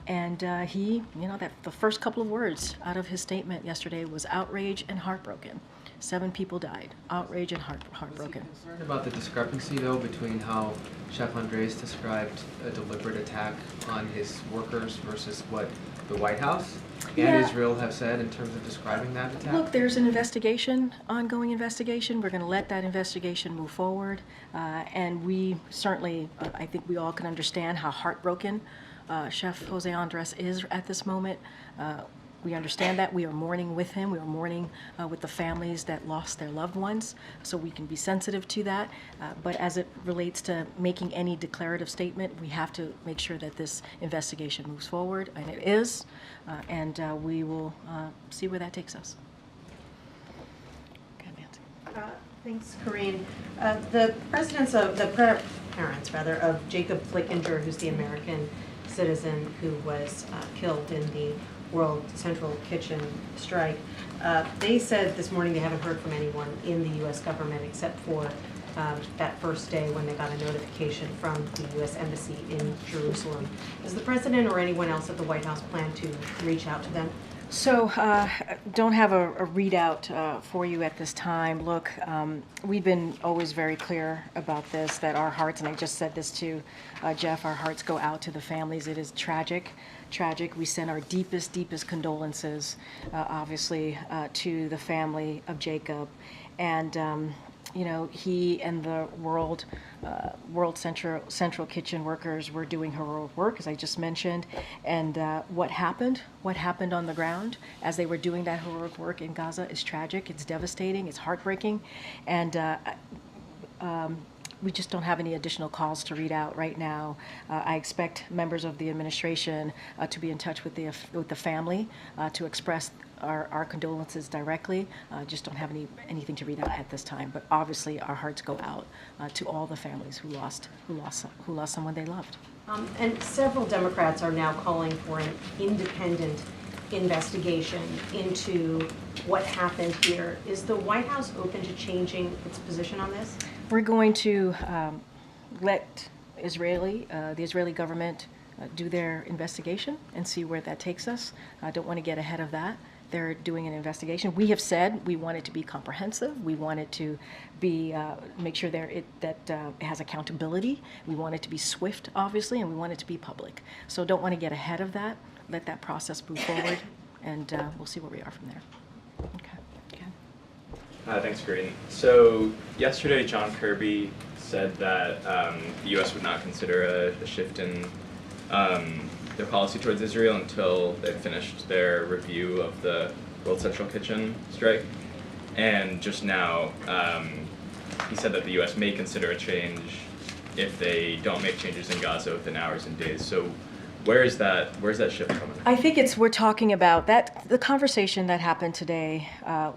And the first couple of words out of his statement yesterday was outrage and heartbroken. 7 people died. Outrage and heartbroken. Was he concerned about the discrepancy, though, between how Chef Andres described a deliberate attack on his workers versus what the White House and Israel have said in terms of describing that attack? Look, there's an investigation, ongoing investigation. We're going to let that investigation move forward. And we certainly, I think we all can understand how heartbroken Chef Jose Andres is at this moment. We understand that. We are mourning with him. We are mourning with the families that lost their loved ones, so we can be sensitive to that. But as it relates to making any declarative statement, we have to make sure that this investigation moves forward, and it is, and we will see where that takes us. Okay, Nancy. Thanks, Karine. The parents of Jacob Flickinger, who's the American citizen who was killed in the World Central Kitchen strike. They said this morning they haven't heard from anyone in the U.S. government except for that first day when they got a notification from the U.S. Embassy in Jerusalem. Does the President or anyone else at the White House plan to reach out to them? So, don't have a readout for you at this time. Look, we've been always very clear about this, that our hearts, and I just said this to Jeff, our hearts go out to the families. It is tragic. We send our deepest condolences, obviously, to the family of Jacob. And you know, he and the World Central Kitchen workers were doing heroic work, as I just mentioned. And what happened on the ground as they were doing that heroic work in Gaza is tragic. It's devastating. It's heartbreaking. And we just don't have any additional calls to read out right now. I expect members of the administration to be in touch with the family to express our condolences directly. Just don't have anything to read out at this time. But obviously, our hearts go out to all the families who lost someone they loved. And several Democrats are now calling for an independent investigation into what happened here. Is the White House open to changing its position on this? We're going to let the Israeli government do their investigation and see where that takes us. I don't want to get ahead of that. They're doing an investigation. We have said we want it to be comprehensive. We want it to be make sure that it has accountability. We want it to be swift, obviously, and we want it to be public. So don't want to get ahead of that. Let that process move forward, and we'll see where we are from there. Okay. Thanks, Karine. So yesterday, John Kirby said that the U.S. would not consider a shift in their policy towards Israel until they finished their review of the World Central Kitchen strike. And just now, he said that the U.S. may consider a change if they don't make changes in Gaza within hours and days. So where's that shift coming? I think we're talking about the conversation that happened today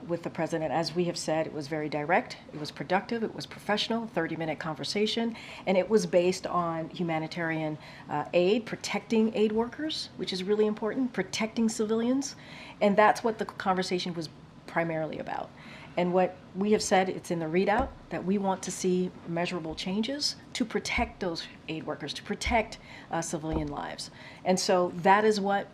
with the president. As we have said, it was very direct, it was productive, it was professional, 30-minute conversation, and it was based on humanitarian aid, protecting aid workers, which is really important, protecting civilians, and that's what the conversation was primarily about. And what we have said, it's in the readout, that we want to see measurable changes to protect those aid workers, to protect civilian lives. And so that is what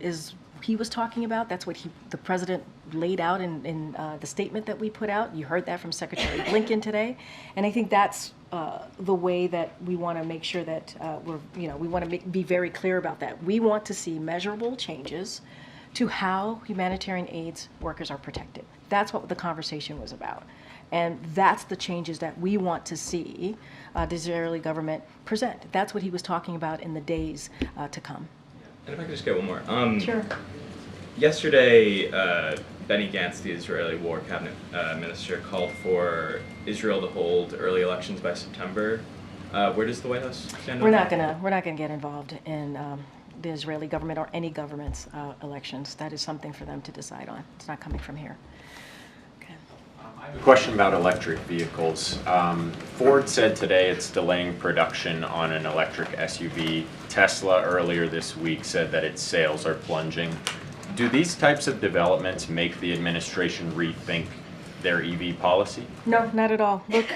he was talking about. That's what the president laid out in the statement that we put out. You heard that from Secretary Blinken today. And I think that's the way that we want to make sure that we want to be very clear about that. We want to see measurable changes to how humanitarian aid workers are protected. That's what the conversation was about. And that's the changes that we want to see the Israeli government present. That's what he was talking about in the days to come. And if I could just get one more. Sure. Yesterday, Benny Gantz, the Israeli War Cabinet Minister, called for Israel to hold early elections by September. Where does the White House stand on that? We're not gonna get involved in the Israeli government or any government's elections. That is something for them to decide on. It's not coming from here. I have a question about electric vehicles. Ford said today it's delaying production on an electric SUV. Tesla earlier this week said that its sales are plunging. Do these types of developments make the administration rethink their EV policy? No, not at all. Look,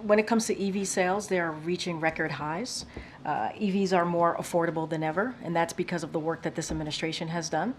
when it comes to EV sales, they're reaching record highs. EVs are more affordable than ever, and that's because of the work that this administration has done.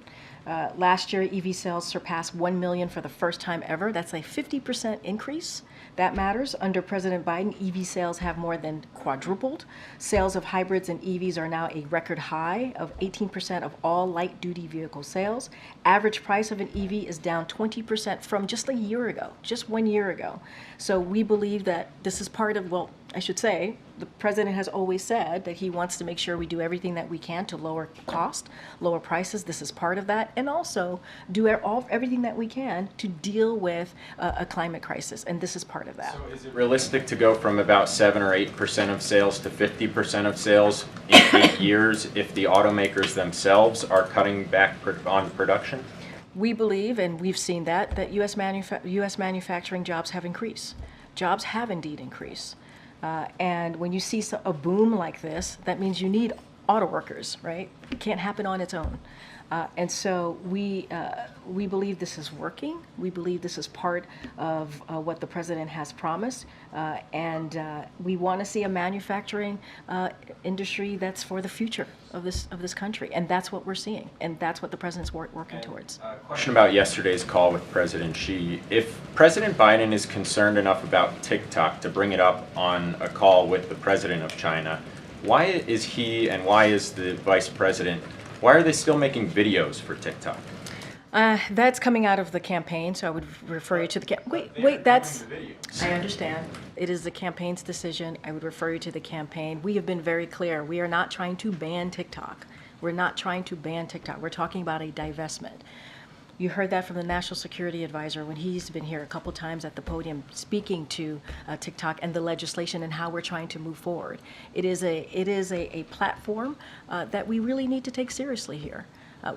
Last year, EV sales surpassed 1 million for the first time ever. That's a 50% increase. That matters. Under President Biden, EV sales have more than quadrupled. Sales of hybrids and EVs are now a record high of 18% of all light-duty vehicle sales. Average price of an EV is down 20% from just a year ago, just 1 year ago. So we believe that this is part of, well, I should say, the president has always said that he wants to make sure we do everything that we can to lower cost, lower prices. This is part of that, and also do everything that we can to deal with a climate crisis, and this is part of that. So is it realistic to go from about 7 or 8% of sales to 50% of sales in 8 years if the automakers themselves are cutting back on production? We believe, and we've seen that U.S. manufacturing jobs have increased. Jobs have indeed increased. And when you see a boom like this, that means you need auto workers, right? It can't happen on its own. And so we believe this is working. We believe this is part of what the president has promised. And we want to see a manufacturing industry that's for the future of this country. And that's what we're seeing. And that's what the president's working towards. Question about yesterday's call with President Xi. If President Biden is concerned enough about TikTok to bring it up on a call with the president of China, why is he and why is the vice president, why are they still making videos for TikTok? That's coming out of the campaign, so I would refer you to the wait, that's, I understand. It is the campaign's decision. I would refer you to the campaign. We have been very clear. We are not trying to ban TikTok. We're not trying to ban TikTok. We're talking about a divestment. You heard that from the National Security Advisor when he's been here a couple times at the podium speaking to TikTok and the legislation and how we're trying to move forward. It is a platform that we really need to take seriously here.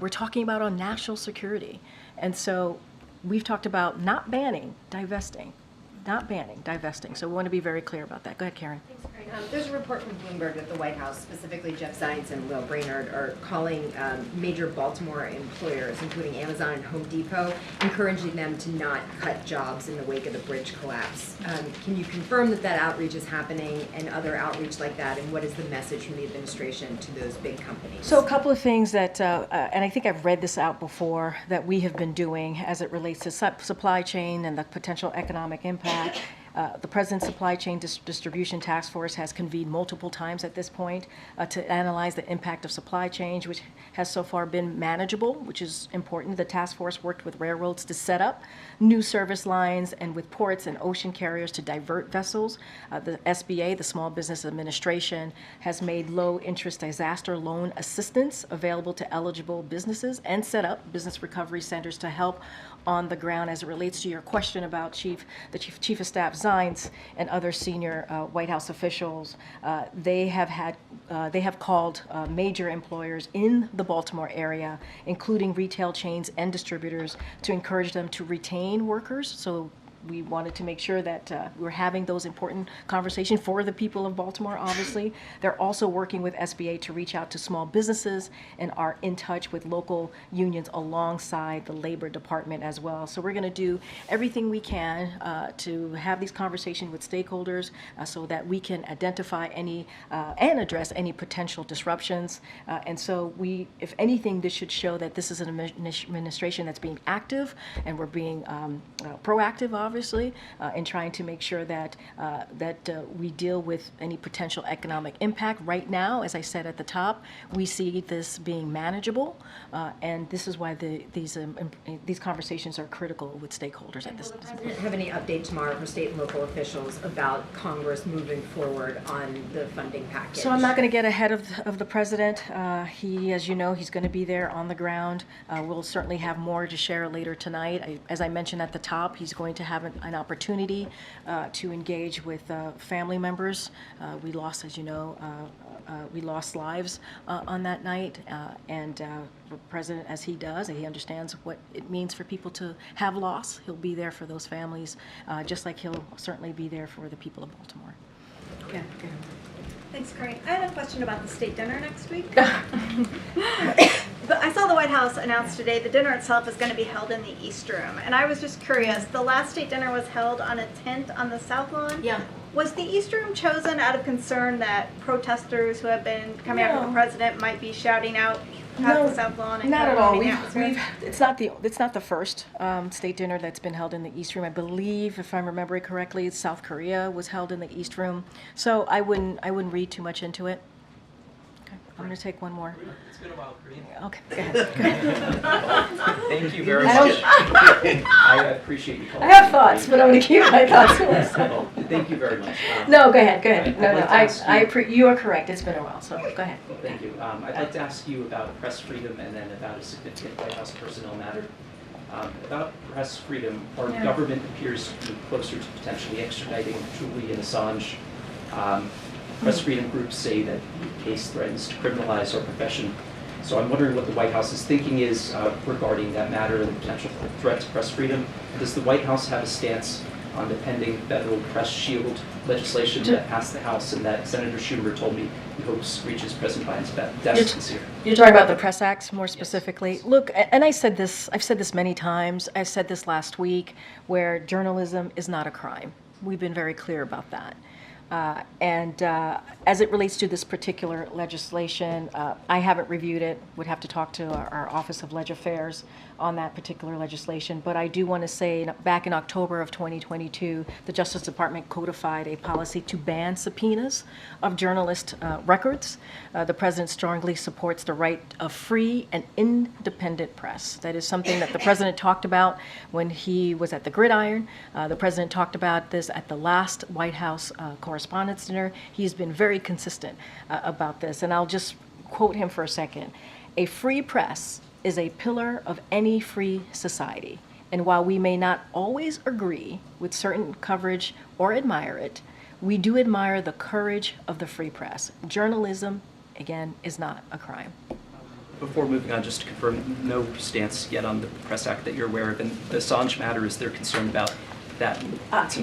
We're talking about on national security. And so we've talked about not banning, divesting. Not banning, divesting. So we want to be very clear about that. Go ahead, Karen. There's a report from Bloomberg that the White House, specifically Jeff Zients and Will Brainard, are calling major Baltimore employers, including Amazon and Home Depot, encouraging them to not cut jobs in the wake of the bridge collapse. Can you confirm that that outreach is happening and other outreach like that, and what is the message from the administration to those big companies? So a couple of things that, and I think I've read this out before, that we have been doing as it relates to supply chain and the potential economic impact. The President's Supply Chain Distribution Task Force has convened multiple times at this point to analyze the impact of supply chain, which has so far been manageable, which is important. The task force worked with railroads to set up new service lines and with ports and ocean carriers to divert vessels. The SBA, the Small Business Administration, has made low-interest disaster loan assistance available to eligible businesses and set up business recovery centers to help on the ground as it relates to your question about Chief of Staff Zients and other senior White House officials. They have called major employers in the Baltimore area, including retail chains and distributors, to encourage them to retain workers. So we wanted to make sure that we're having those important conversations for the people of Baltimore, obviously. They're also working with SBA to reach out to small businesses and are in touch with local unions alongside the Labor Department as well. So we're going to do everything we can to have these conversations with stakeholders so that we can identify any and address any potential disruptions. And so if anything, this should show that this is an administration that's being active and we're being proactive, obviously, in trying to make sure that we deal with any potential economic impact. Right now, as I said at the top, we see this being manageable, and this is why these conversations are critical with stakeholders at this time. Will the President have any update tomorrow for state and local officials about Congress moving forward on the funding package? So I'm not going to get ahead of the President. He, as you know, he's going to be there on the ground. We'll certainly have more to share later tonight. As I mentioned at the top, he's going to have an opportunity to engage with family members. We lost, as you know, we lost lives on that night, and the President, as he does, he understands what it means for people to have loss. He'll be there for those families, just like he'll certainly be there for the people of Baltimore. Okay. Thanks, Karine. I have a question about the state dinner next week. But I saw the White House announce today the dinner itself is going to be held in the East Room. And I was just curious, the last state dinner was held on a tent on the South Lawn. Yeah. Was the East Room chosen out of concern that protesters who have been coming after the president might be shouting out past the South Lawn? And Not at all. contaminating the atmosphere? It's not the first state dinner that's been held in the East Room. I believe, if I'm remembering correctly, South Korea was held in the East Room. So I wouldn't read too much into it. Okay, I'm going to take one more. It's been a while, Karine. Okay, go ahead. Thank you very much. I appreciate you calling. I have thoughts, but I'm going to keep my thoughts to myself. Thank you very much. No, go ahead. No, you are correct. It's been a while, so go ahead. Well, thank you. I'd like to ask you about press freedom and then about a significant White House personnel matter. About press freedom, our government appears to be closer to potentially extraditing Julie and Assange. Press freedom groups say that the case threatens to criminalize our profession. So I'm wondering what the White House's thinking is regarding that matter and the potential threat to press freedom. Does the White House have a stance on the pending federal press shield legislation that passed the House and that Senator Schumer told me he hopes reaches President Biden's desk this year? You're talking about the Press Act more specifically. Yes. Look, and I've said this many times. I said this last week, where journalism is not a crime. We've been very clear about that. And As it relates to this particular legislation, I haven't reviewed it, would have to talk to our Office of Leg Affairs on that particular legislation, but I do want to say back in October of 2022, the Justice Department codified a policy to ban subpoenas of journalist records. The President strongly supports the right of free and independent press. That is something that the President talked about when he was at the Gridiron. The President talked about this at the last White House Correspondents' Dinner. He's been very consistent about this, and I'll just quote him for a second. "A free press is a pillar of any free society, and while we may not always agree with certain coverage or admire it, we do admire the courage of the free press. Journalism, again, is not a crime." Before moving on, just to confirm, no stance yet on the Press Act that you're aware of, and the Assange matter, is there concern about that?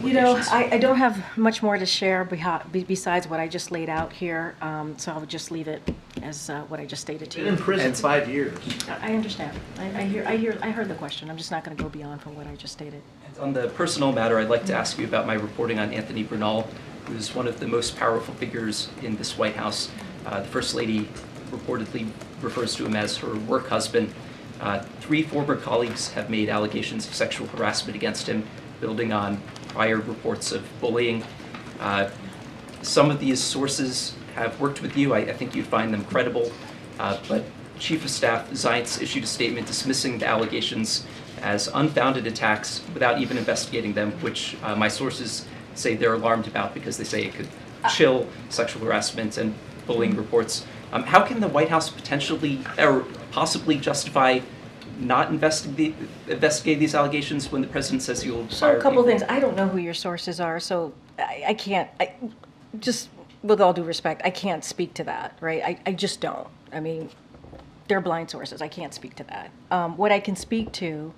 You know, I don't have much more to share besides what I just laid out here, so I'll just leave it as what I just stated to you. Been in prison 5 years. I understand. I heard the question. I'm just not going to go beyond from what I just stated. On the personal matter, I'd like to ask you about my reporting on Anthony Bernal, who is one of the most powerful figures in this White House. The First Lady reportedly refers to him as her work husband. 3 former colleagues have made allegations of sexual harassment against him, building on prior reports of bullying. Some of these sources have worked with you. I think you'd find them credible, but Chief of Staff Zients issued a statement dismissing the allegations as unfounded attacks without even investigating them, which my sources say they're alarmed about because they say it could chill sexual harassment and bullying reports. How can the White House potentially or possibly justify not investigate these allegations when the president says he will fire So a couple people? things. I don't know who your sources are, so I can't, just with all due respect, I can't speak to that, right? I just don't. I mean, they're blind sources. I can't speak to that. What I can speak to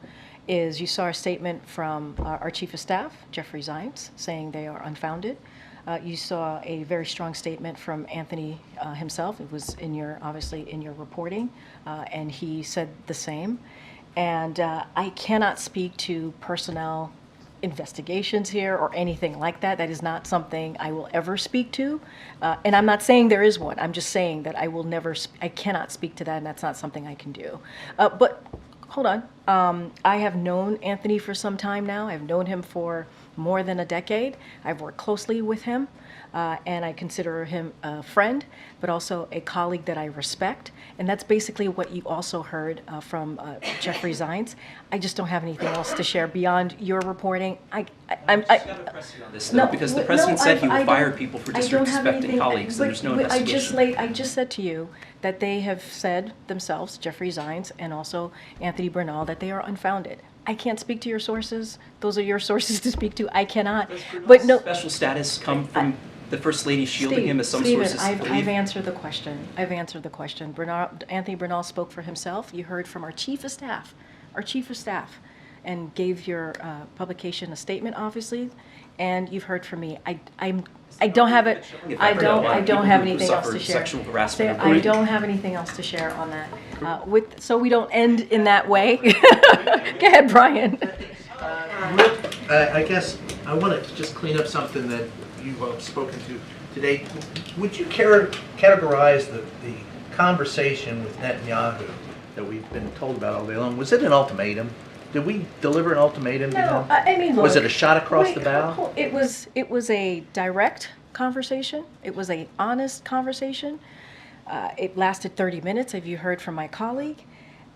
is you saw a statement from our Chief of Staff, Jeffrey Zients, saying they are unfounded. You saw a very strong statement from Anthony himself. It was obviously in your reporting, and he said the same. And I cannot speak to personnel investigations here or anything like that. That is not something I will ever speak to. And I'm not saying there is one. I'm just saying that I cannot speak to that, and that's not something I can do. But hold on. I have known Anthony for some time now. I've known him for more than a decade. I've worked closely with him, and I consider him a friend, but also a colleague that I respect. And that's basically what you also heard from Jeffrey Zients. I just don't have anything else to share beyond your reporting. Because the president said he will fire people for disrespecting colleagues, and there's no investigation. I just said to you that they have said themselves, Jeffrey Zients and also Anthony Bernal, that they are unfounded. I can't speak to your sources. Those are your sources to speak to. I cannot. But no special status come from the First Lady shielding him, as some sources believe? I've answered the question. Anthony Bernal spoke for himself. You heard from our Chief of Staff, and gave your publication a statement, obviously, and you've heard from me. I don't have it. I don't have anything else to share. I don't have anything else to share on that. So we don't end in that way. Go ahead, Brian. I guess I want to just clean up something that you've spoken to today. Would you categorize the conversation with Netanyahu that we've been told about all day long? Was it an ultimatum? Did we deliver an ultimatum to him? No, I mean, look, was it a shot across the bow? It was a direct conversation. It was an honest conversation. It lasted 30 minutes, as you heard from my colleague.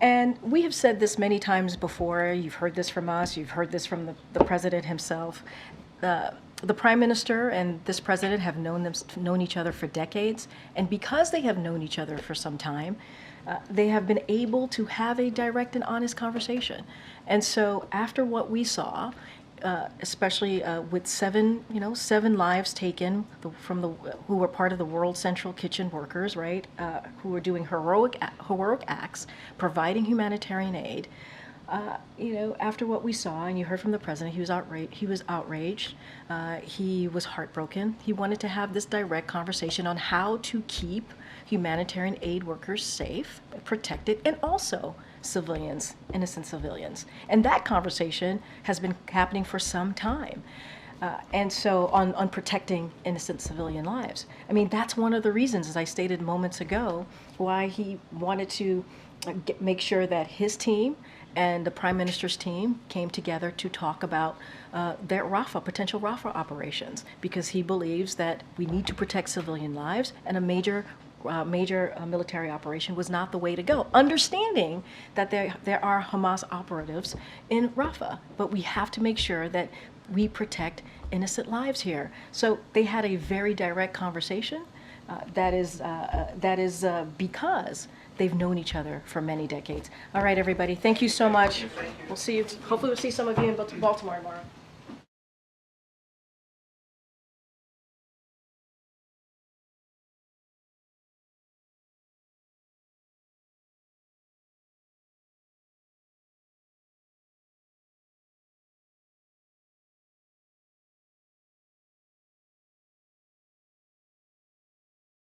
And we have said this many times before. You've heard this from us. You've heard this from the president himself. The prime minister and this president have known each other for decades. And because they have known each other for some time, they have been able to have a direct and honest conversation. And so after what we saw, especially with seven lives taken who were part of the World Central Kitchen workers, right, who were doing heroic acts, providing humanitarian aid. After what we saw, and you heard from the president, he was outraged. He was heartbroken. He wanted to have this direct conversation on how to keep humanitarian aid workers safe, protected, and also innocent civilians. And that conversation has been happening for some time. And so on protecting innocent civilian lives. I mean, that's one of the reasons, as I stated moments ago, why he wanted to make sure that his team and the Prime Minister's team came together to talk about their potential Rafah operations, because he believes that we need to protect civilian lives, and a major military operation was not the way to go. Understanding that there are Hamas operatives in Rafah, but we have to make sure that we protect innocent lives here. So they had a very direct conversation. That is because they've known each other for many decades. All right, everybody, thank you so much. We'll see you. Hopefully, we'll see some of you in Baltimore tomorrow.